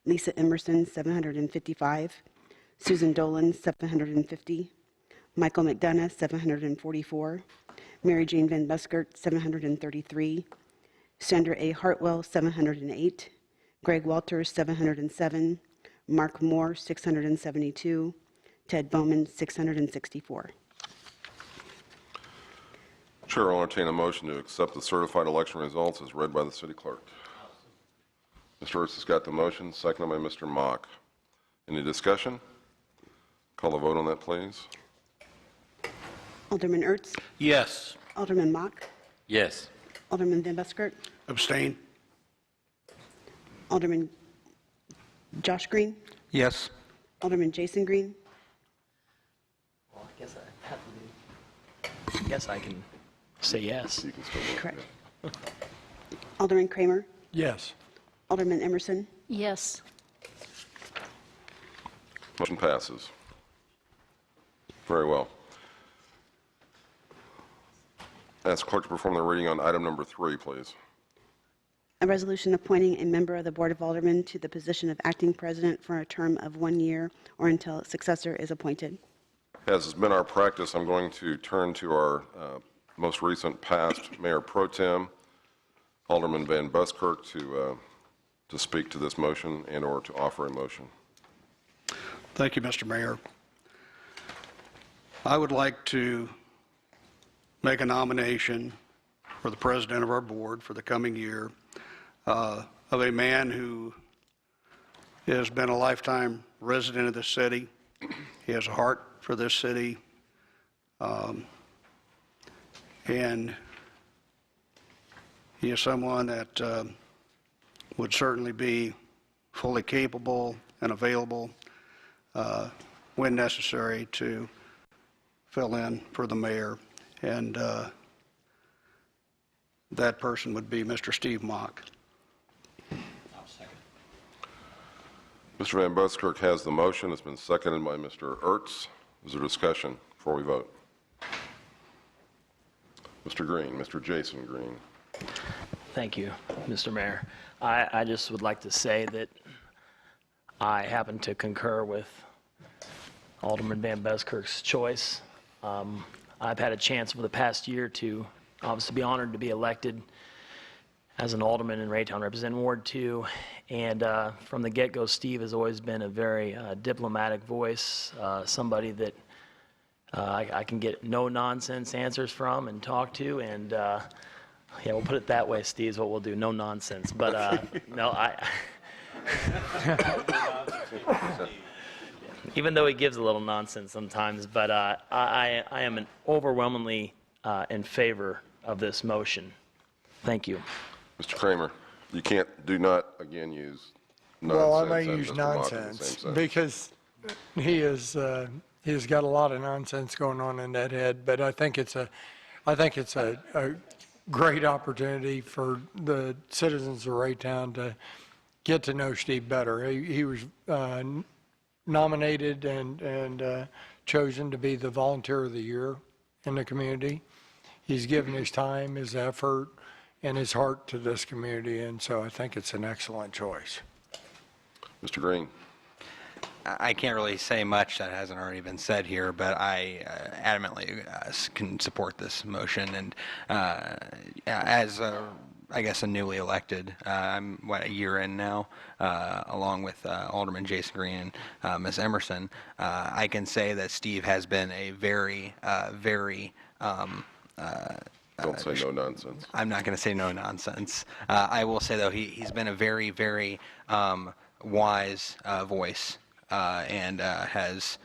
Lisa Emerson, 755. Susan Dolan, 750. Michael McDonough, 744. Mary Jane Van Buskert, 733. Sandra A. Hartwell, 708. Greg Walters, 707. Mark Moore, 672. Ted Bowman, 664. Chair will entertain a motion to accept the certified election results as read by the city clerk. Mr. Ertz has got the motion, seconded by Mr. Mock. Any discussion? Call the vote on that, please. Alderman Ertz. Yes. Alderman Mock. Yes. Alderman Van Buskert. Abstain. Alderman Josh Green. Yes. Alderman Jason Green. Well, I guess I have to do. I guess I can say yes. You can still vote. Correct. Alderman Kramer. Yes. Alderman Emerson. Yes. Motion passes. Very well. Ask clerk to perform the reading on item number 3, please. A resolution appointing a member of the Board of Aldermen to the position of acting president for a term of 1 year or until a successor is appointed. As has been our practice, I'm going to turn to our most recent past Mayor Pro Tem, Alderman Van Buskirk, to speak to this motion and or to offer a motion. Thank you, Mr. Mayor. I would like to make a nomination for the president of our board for the coming year of a man who has been a lifetime resident of this city. He has a heart for this city. And he is someone that would certainly be fully capable and available when necessary to fill in for the mayor. And that person would be Mr. Steve Mock. Mr. Van Buskirk has the motion. It's been seconded by Mr. Ertz. Is there discussion before we vote? Mr. Green, Mr. Jason Green. Thank you, Mr. Mayor. I just would like to say that I happen to concur with Alderman Van Buskirk's choice. I've had a chance over the past year to obviously be honored to be elected as an alderman in Raytown, representing Ward 2. And from the get-go, Steve has always been a very diplomatic voice, somebody that I can get no-nonsense answers from and talk to. And yeah, we'll put it that way, Steve, is what we'll do, no nonsense. But no, even though he gives a little nonsense sometimes, but I am overwhelmingly in favor of this motion. Thank you. Mr. Kramer, you do not, again, use nonsense. Well, I may and use Mr. Mock in the same nonsense sentence. because he's got a lot of nonsense going on in that head. But I think it's a great opportunity for the citizens of Raytown to get to know Steve better. He was nominated and chosen to be the Volunteer of the Year in the community. He's given his time, his effort, and his heart to this community, and so I think it's an excellent choice. Mr. Green. I can't really say much that hasn't already been said here, but I adamantly can support this motion. And as I guess a newly elected, I'm a year in now, along with Alderman Jason Green and Ms. Emerson. I can say that Steve has been a very Don't say no nonsense. I'm not going to say no nonsense. I will say, though, he's been a very, very wise voice and has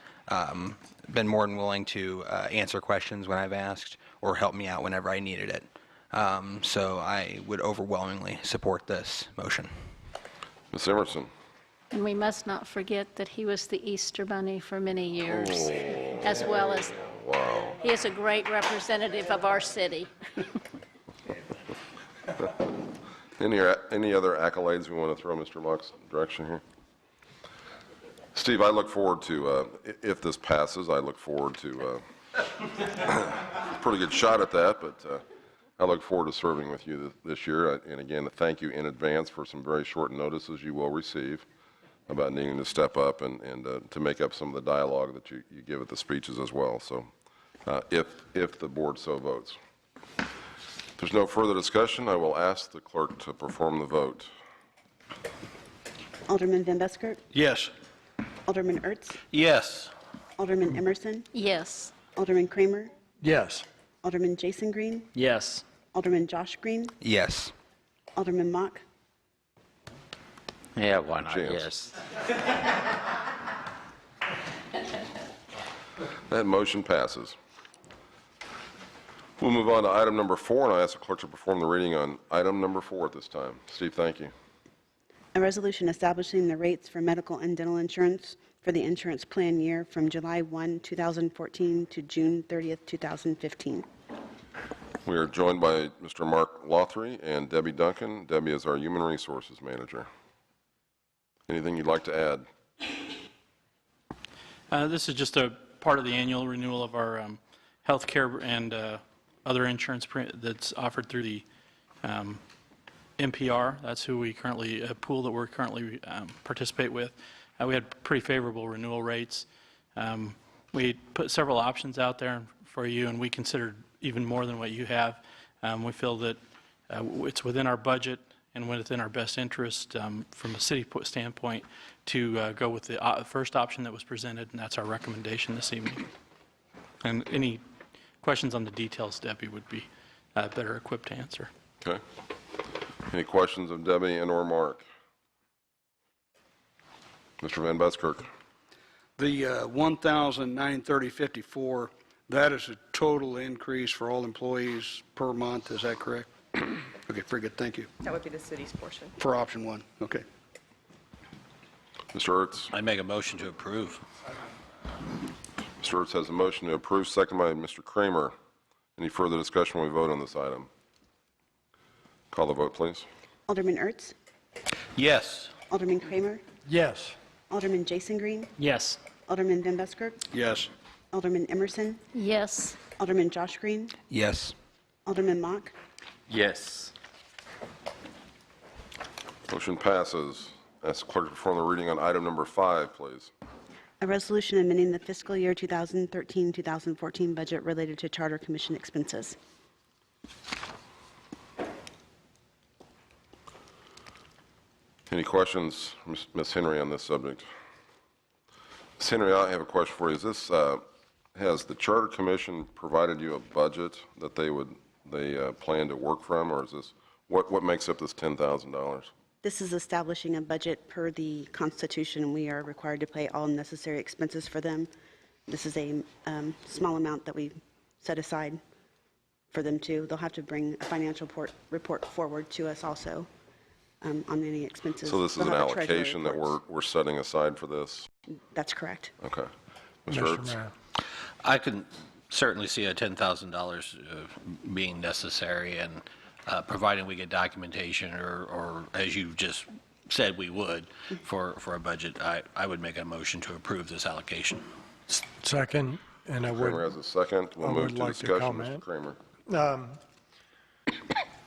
been more than willing to answer questions when I've asked or help me out whenever I needed it. So I would overwhelmingly support this motion. Ms. Emerson. And we must not forget that he was the Easter Bunny for many years, as well as he is a great representative of our city. Any other accolades we want to throw Mr. Mock's direction here? Steve, I look forward to, if this passes, I look forward to, pretty good shot at that, but I look forward to serving with you this year. And again, thank you in advance for some very short notices you will receive. about needing to step up and to make up some of the dialogue that you give at the speeches as well. So if the board so votes. If there's no further discussion, I will ask the clerk to perform the vote. Alderman Van Buskirk? Yes. Alderman Ertz? Yes. Alderman Emerson? Yes. Alderman Kramer? Yes. Alderman Jason Green? Yes. Alderman Josh Green? Yes. Alderman Mock? Yeah, why not? Chance. Yes. That motion passes. We'll move on to item number 4, and I ask the clerk to perform the reading on item number 4 at this time. Steve, thank you. A resolution establishing the rates for medical and dental insurance for the insurance plan year from July 1, 2014 to June 30th, 2015. We are joined by Mr. Mark Lothry and Debbie Duncan. Debbie is our Human Resources Manager. Anything you'd like to add? This is just a part of the annual renewal of our health care and other insurance that's offered through the NPR. That's who we currently, a pool that we're currently participate with. We had pretty favorable renewal rates. We put several options out there for you, and we considered even more than what you have. We feel that it's within our budget and within our best interest from a city standpoint to go with the first option that was presented, and that's our recommendation this evening. And any questions on the details, Debbie would be better equipped to answer. Okay. Any questions of Debbie and or Mark? Mr. Van Buskirk. The $1,930.54, that is a total increase for all employees per month, is that correct? Okay, very good, thank you. That would be the city's portion. For option 1, okay. Mr. Ertz. I make a motion to approve. Mr. Ertz has a motion to approve, second by Mr. Kramer. Any further discussion when we vote on this item? Call the vote, please. Alderman Ertz? Yes. Alderman Kramer? Yes. Alderman Jason Green? Yes. Alderman Van Buskirk? Yes. Alderman Emerson? Yes. Alderman Josh Green? Yes. Alderman Mock? Yes. Motion passes. Ask the clerk to perform the reading on item number 5, please. A resolution amending the fiscal year 2013-2014 budget related to Charter Commission expenses. Any questions, Ms. Henry, on this subject? Ms. Henry, I have a question for you. Is this, has the Charter Commission provided you a budget that they plan to work from, or is this, what makes up this $10,000? This is establishing a budget per the Constitution. We are required to pay all necessary expenses for them. This is a small amount that we set aside for them to. They'll have to bring a financial report forward to us also on any expenses. So this is They'll an have a treasury allocation that report. we're setting aside for this? That's correct. Okay. Mr. Ertz? I can certainly see a $10,000 being necessary, and providing we get documentation or as you just said we would for a budget, I would make a motion to approve this allocation. Second, and I would. Kramer has a second. We'll I move would to like to discussion. comment. Mr. Kramer.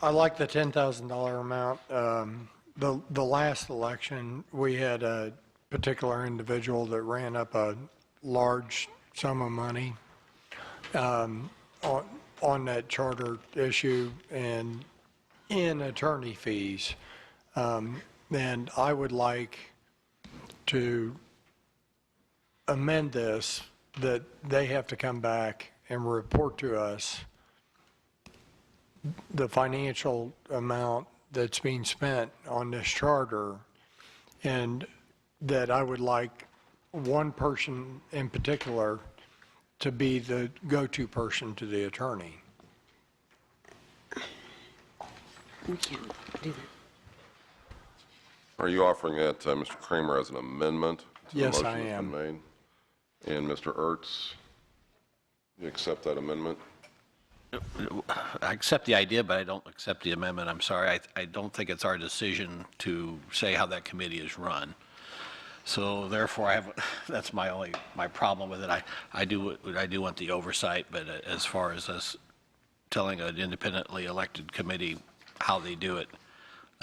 I like the $10,000 amount. The last election, we had a particular individual that ran up a large sum of money on that charter issue and in attorney fees. And I would like to amend this, that they have to come back and report to us the financial amount that's being spent on this charter, and that I would like one person in particular to be the go-to person to the attorney. We can't do that. Are you offering that, Mr. Kramer, as an amendment to the Yes, motion I that's am. been made? And Mr. Ertz, you accept that amendment? I accept the idea, but I don't accept the amendment. I'm sorry. I don't think it's our decision to say how that committee is run. So therefore, that's my problem with it. I do want the oversight, but as far as us telling an independently elected committee how they do it,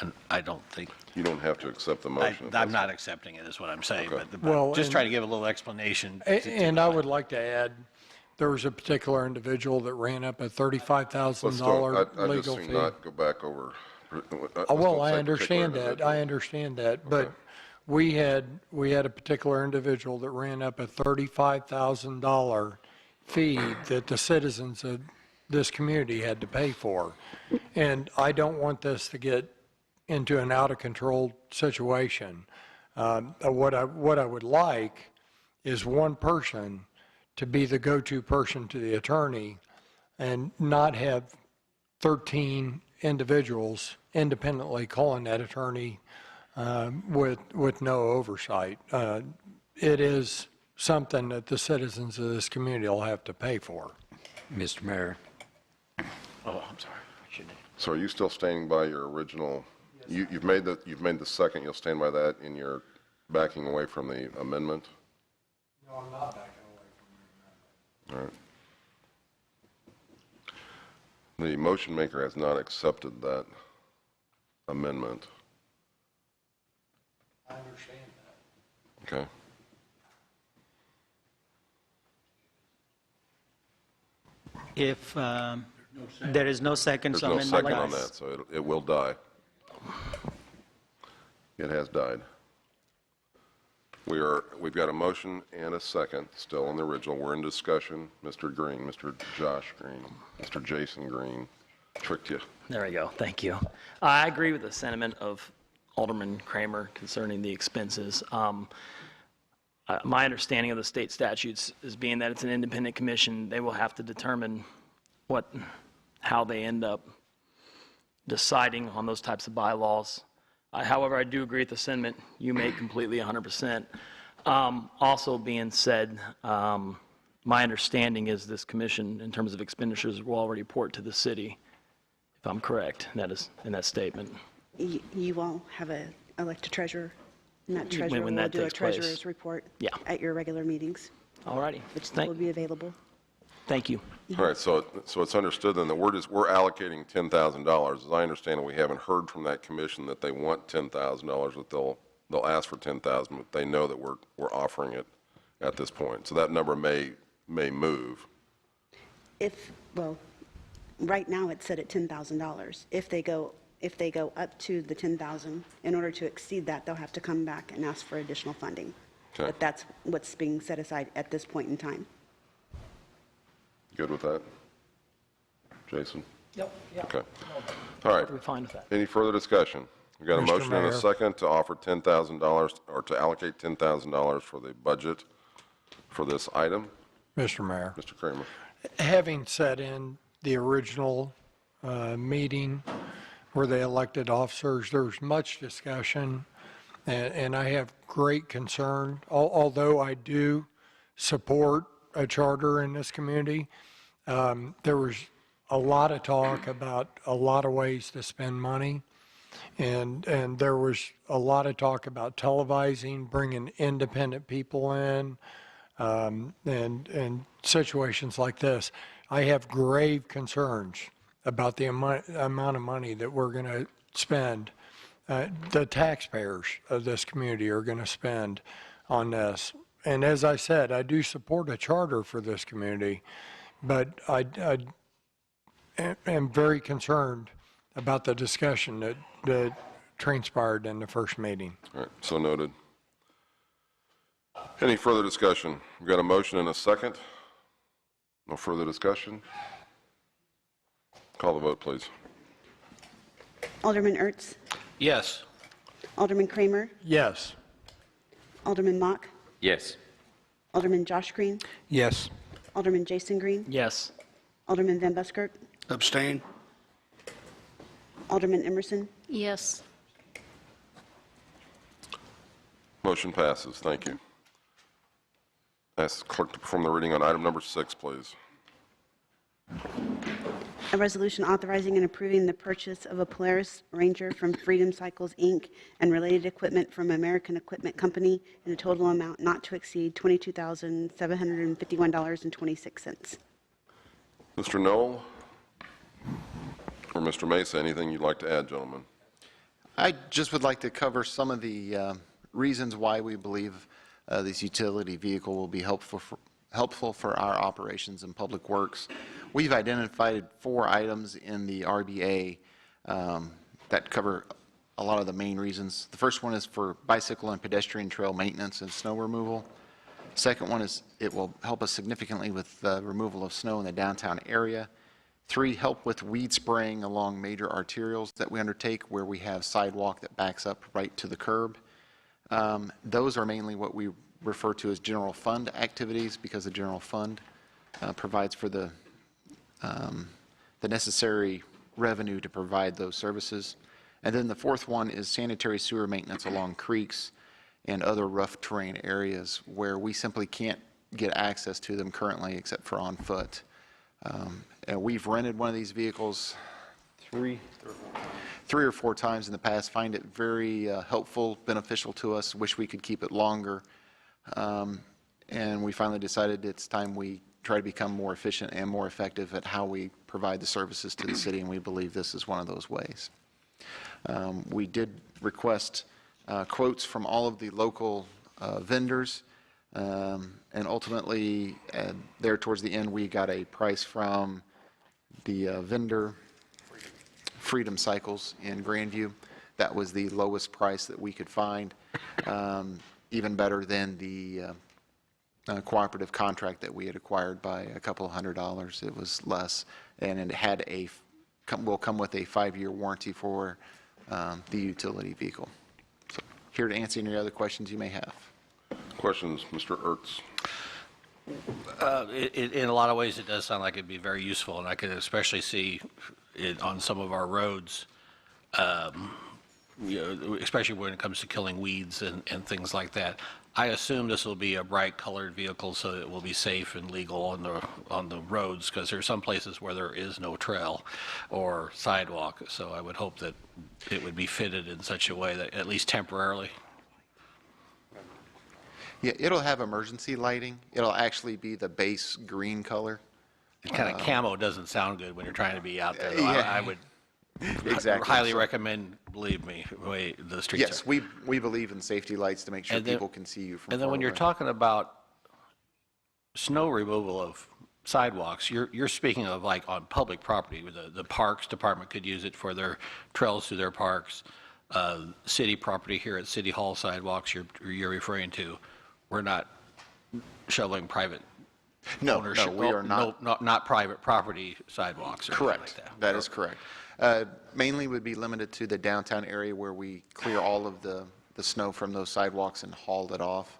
And I don't think, You don't have to accept the motion. if I'm that's- not accepting it, is what I'm saying, Okay. but Well, just and- trying to give a little explanation. And I would like to add, there was a particular individual that ran up a Let's $35,000 go. I just legal do fee. not go back over. Oh, well, I understand that, I understand that, but we had a particular individual that ran up a $35,000 fee that the citizens of this community had to pay for. And I don't want this to get into an out-of-control situation. What I would like is one person to be the go-to person to the attorney and not have 13 individuals independently calling that attorney with no oversight. It is something that the citizens of this community will have to pay for. Mr. Mayor. Oh, I'm sorry. I shouldn't have. So are you still standing by your original, you've made the second, you'll stand by that in your backing away from the amendment? No, I'm not backing away from All right. The motion maker has not accepted that amendment. I understand that. Okay. If there is no second, There's so no amendment second on dies. that, so it will die. It has died. We've got a motion and a second, still on the original. We're in discussion. Mr. Green, Mr. Josh Green, Mr. Jason Green, tricked you. There we go. Thank you. I agree with the sentiment of Alderman Kramer concerning the expenses. My understanding of the state statutes is being that it's an independent commission, they will have to determine how they end up deciding on those types of bylaws. However, I do agree with the sentiment you made completely 100%. Also being said, my understanding is this commission, in terms of expenditures, will already report to the city, if I'm correct, that is in that statement. You will have a elected treasurer, and that When treasurer will that do a takes place. treasurer's report Yeah. at your regular meetings, All righty. which will be available. Thank you. All right, so it's understood then that we're allocating $10,000. As I understand it, we haven't heard from that commission that they want $10,000, that they'll ask for $10,000, but they know that we're offering it at this point. So that number may move. Well, right now it's set at $10,000. If they go up to the 10,000, in order to exceed that, they'll have to come back and ask for additional funding. Okay. But that's what's being set aside at this point in time. Good with that? Jason? Yep. Okay. All right. We're fine with that. Any further discussion? We've got a Mr. motion and a Mayor. second to offer $10,000, or to allocate $10,000 for the budget for this item. Mr. Mayor. Mr. Kramer? Having sat in the original meeting where they elected officers, there was much discussion, and I have great concern, although I do support a charter in this community. There was a lot of talk about a lot of ways to spend money, and there was a lot of talk about televising, bringing independent people in, and situations like this. I have grave concerns about the amount of money that we're going to spend, the taxpayers of this community are going to spend on this. And as I said, I do support a charter for this community, but I am very concerned about the discussion that transpired in the first meeting. All right, so noted. Any further discussion? We've got a motion and a second. No further discussion? Call the vote, please. Alderman Ertz, Yes. Alderman Kramer, Yes. Alderman Mock, Yes. Alderman Josh Green, Yes. Alderman Jason Green, Yes. Alderman Van Buskirk, Abstain? Alderman Emerson, Yes. Motion passes. Thank you. Ask clerk to perform the reading on item number 6, please. a resolution authorizing and approving the purchase of a Polaris Ranger from Freedom Cycles, Inc. and related equipment from American Equipment Company in a total amount not to exceed $22,751.26. Mr. Knoll or Mr. Mesa, anything you'd like to add, gentlemen? I just would like to cover some of the reasons why we believe this utility vehicle will be helpful for our operations and public works. We've identified 4 items in the RBA that cover a lot of the main reasons. The first one is for bicycle and pedestrian trail maintenance and snow removal. Second one is it will help us significantly with the removal of snow in the downtown area. 3, help with weed spraying along major arterials that we undertake where we have sidewalk that backs up right to the curb. Those are mainly what we refer to as general fund activities because the general fund provides for the necessary revenue to provide those services. And then the 4th one is sanitary sewer maintenance along creeks and other rough terrain areas where we simply can't get access to them currently except for on foot. And we've rented one of these vehicles 3 or 4 times in the past, find it very helpful, beneficial to us, wish we could keep it longer. And we finally decided it's time we try to become more efficient and more effective at how we provide the services to the city, and we believe this is one of those ways. We did request quotes from all of the local vendors, and ultimately, there towards the end, we got a price from the vendor, Freedom Cycles in Grandview. That was the lowest price that we could find, even better than the cooperative contract that we had acquired by a couple of $100. It was less, and it had will come with a 5-year warranty for the utility vehicle. So here to answer any other questions you may have. Questions, Mr. Ertz? In a lot of ways, it does sound like it'd be very useful, and I could especially see it on some of our roads, especially when it comes to killing weeds and things like that. I assume this will be a bright colored vehicle so it will be safe and legal on the roads, because there are some places where there is no trail or sidewalk. So I would hope that it would be fitted in such a way that, at least temporarily. Yeah, it'll have emergency lighting. It'll actually be the base green color. Kind of camo doesn't sound good when you're trying to be out there, though. Yeah. I would Exactly. highly recommend, believe me, the way the streets Yes, are. we believe in safety lights to make sure And then- people can see you from And then far when you're away. talking about snow removal of sidewalks, you're speaking of like on public property, where the Parks Department could use it for their trails through their parks. City property here at City Hall sidewalks you're referring to. We're not shoveling private No, ownership. we are not. Not private property sidewalks or anything like Correct. that. That is correct. Mainly would be limited to the downtown area where we clear all of the snow from those sidewalks and haul it off.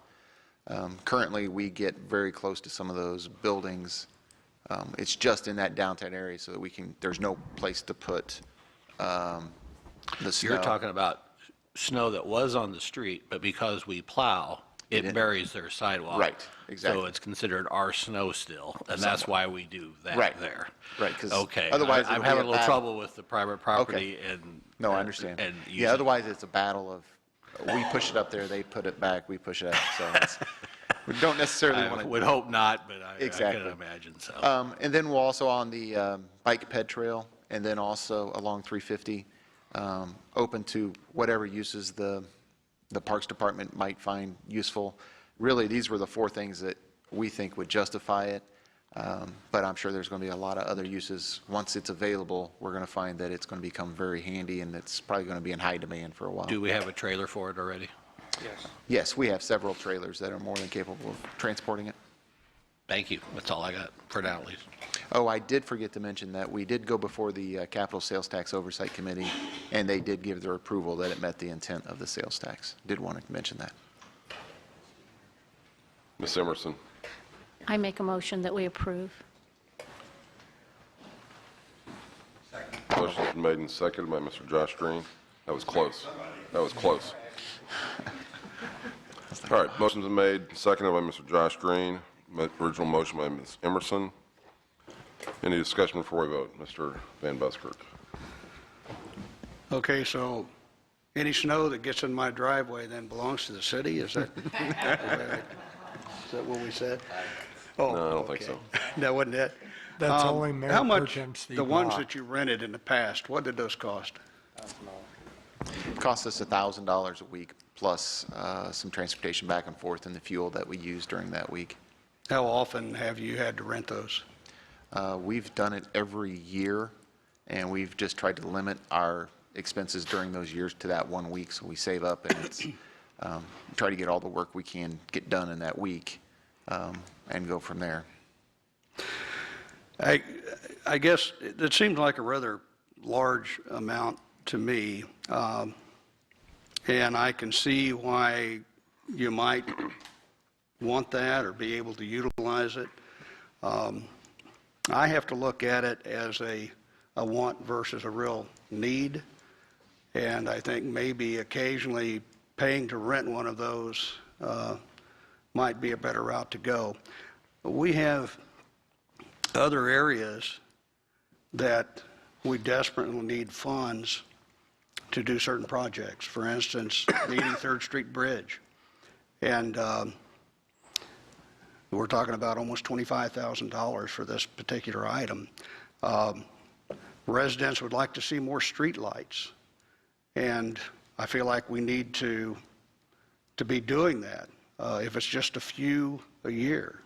Currently, we get very close to some of those buildings. It's just in that downtown area so that there's no place to put the snow. You're talking about snow that was on the street, but because we plow, it buries their sidewalk. Right, exactly. So it's considered our snow still, and that's why we do that Right. there. Right, 'cause Okay. otherwise I'm it'll be having a a little battle. trouble with the private property and. No, I understand. And Yeah, using- otherwise it's a battle of, we push it up there, they put it back, we push it out. So we don't necessarily I want to. would hope not, but I Exactly. can imagine so. And then we'll also on the bike ped trail, and then also along 350, open to whatever uses the Parks Department might find useful. Really, these were the 4 things that we think would justify it, but I'm sure there's going to be a lot of other uses. Once it's available, we're going to find that it's going to become very handy, and it's probably going to be in high demand for a while. Do we have a trailer for it already? Yes, we have several trailers that are more than capable of transporting it. Thank you. That's all I got for now, at least. Oh, I did forget to mention that we did go before the Capital Sales Tax Oversight Committee, and they did give their approval that it met the intent of the sales tax. Did want to mention that. Ms. Emerson? I make a motion that we approve. Motion's been made and seconded by Mr. Josh Green. That was close. That was close. All right, motion's been made, seconded by Mr. Josh Green. Original motion by Ms. Emerson. Any discussion before we vote? Mr. Van Buskirk. Okay, so any snow that gets in my driveway then belongs to the city? Is that what we said? Oh, No, I don't think okay. so. That wasn't it? That's only Mayor How Pro much, Tem Steve the ones Locke. that you rented in the past, what did those cost? It costs us $1,000 a week, plus some transportation back and forth and the fuel that we use during that week. How often have you had to rent those? We've done it every year, and we've just tried to limit our expenses during those years to that 1 week, so we save up and it's, try to get all the work we can get done in that week and go from there. I guess it seems like a rather large amount to me, and I can see why you might want that or be able to utilize it. I have to look at it as a want versus a real need, and I think maybe occasionally paying to rent one of those might be a better route to go. We have other areas that we desperately need funds to do certain projects. For instance, the 83rd Street Bridge. And we're talking about almost $25,000 for this particular item. Residents would like to see more street lights, and I feel like we need to be doing that. If it's just a few a year,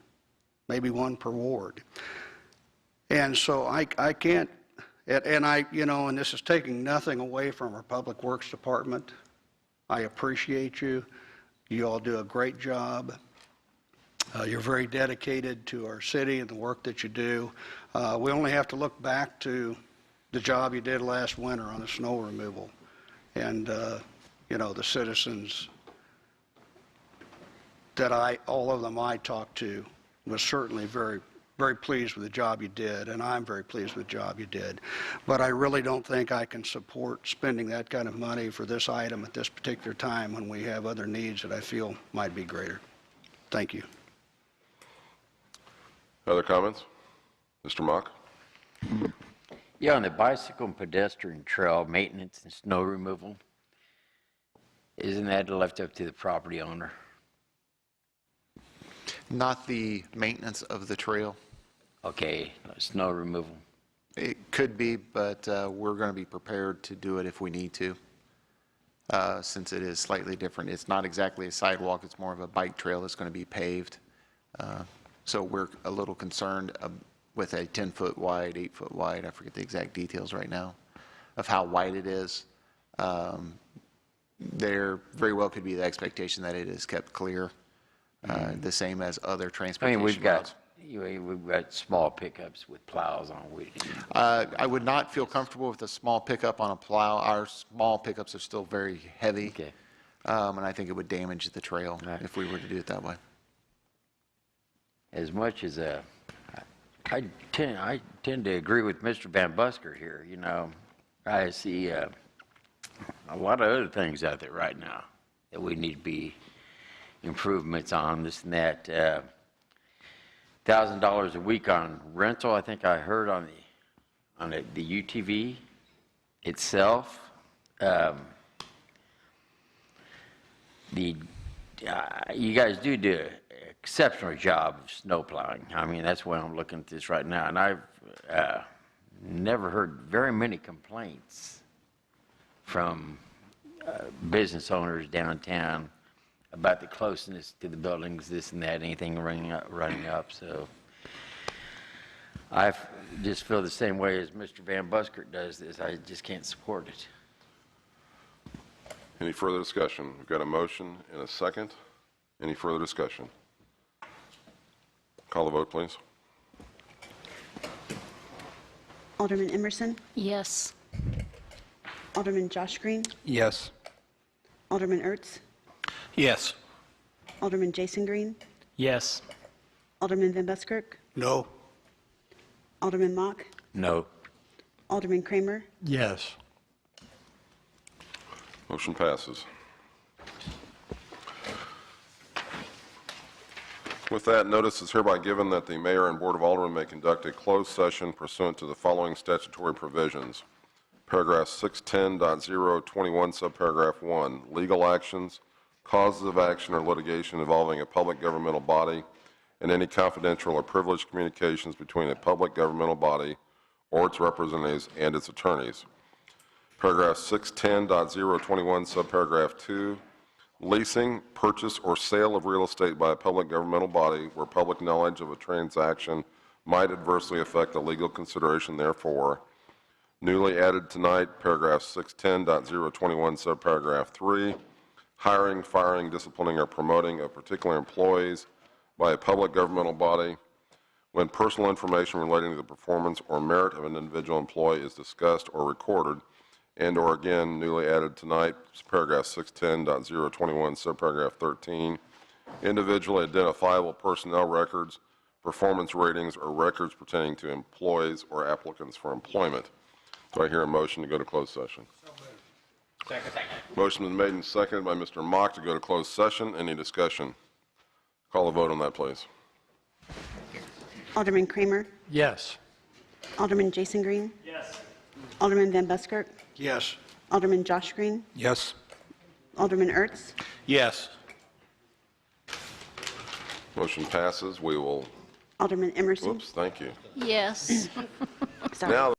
maybe one per ward. And so I can't, and and this is taking nothing away from our Public Works Department. I appreciate you. You all do a great job. You're very dedicated to our city and the work that you do. We only have to look back to the job you did last winter on the snow removal. And, the citizens that all of them I talked to was certainly very, very pleased with the job you did, and I'm very pleased with the job you did. But I really don't think I can support spending that kind of money for this item at this particular time when we have other needs that I feel might be greater. Thank you. Other comments? Mr. Mock? Yeah, on the bicycle and pedestrian trail maintenance and snow removal, isn't that left up to the property owner? Not the maintenance of the trail. Okay, snow removal. It could be, but we're going to be prepared to do it if we need to, since it is slightly different. It's not exactly a sidewalk, it's more of a bike trail that's going to be paved. So we're a little concerned with a 10-foot wide, 8-foot wide, I forget the exact details right now, of how wide it is. There very well could be the expectation that it is kept clear, the same as other transportation we've routes. got small pickups with plows on. I would not feel comfortable with a small pickup on a plow. Our small pickups are still very heavy, Okay. And I think it would damage the trail if we were to do it that way. As much as I tend to agree with Mr. Van Busker here. I see a lot of other things out there right now that we need to be improvements on, this and that. $1,000 a week on rental, I think I heard on the UTV itself. You guys do an exceptional job of snow plowing. I mean, that's why I'm looking at this right now, and I've never heard very many complaints from business owners downtown about the closeness to the buildings, this and that, anything running up. So I just feel the same way as Mr. Van Buskert does this. I just can't support it. Any further discussion? We've got a motion and a second. Any further discussion? Call the vote, please. Alderman Emerson? Yes. Alderman Josh Green? Yes. Alderman Ertz? Yes. Alderman Jason Green? Yes. Alderman Van Buskirk? No. Alderman Mock? No. Alderman Kramer? Yes. Motion passes. With that, notice is hereby given that the mayor and board of aldermen may conduct a closed session pursuant to the following statutory provisions. Paragraph 610.021, subparagraph 1, legal actions, causes of action or litigation involving a public governmental body, and any confidential or privileged communications between a public governmental body or its representatives and its attorneys. Paragraph 610.021, subparagraph 2, leasing, purchase, or sale of real estate by a public governmental body where public knowledge of a transaction might adversely affect the legal consideration therefore. Newly added tonight, paragraph 610.021, subparagraph 3, hiring, firing, disciplining, or promoting of particular employees by a public governmental body when personal information relating to the performance or merit of an individual employee is discussed or recorded, and or again, newly added tonight, paragraph 610.021, subparagraph 13, individually identifiable personnel records, performance ratings, or records pertaining to employees or applicants for employment. Do I hear a motion to go to closed session? Second. Motion is made and seconded by Mr. Mock to go to closed session. Any discussion? Call a vote on that, please. Alderman Kramer? Yes. Alderman Jason Green? Yes. Alderman Van Buskirk? Yes. Alderman Josh Green? Yes. Alderman Ertz? Yes. Motion passes. We will, Alderman Emerson? whoops, thank you. Yes. Sorry. Now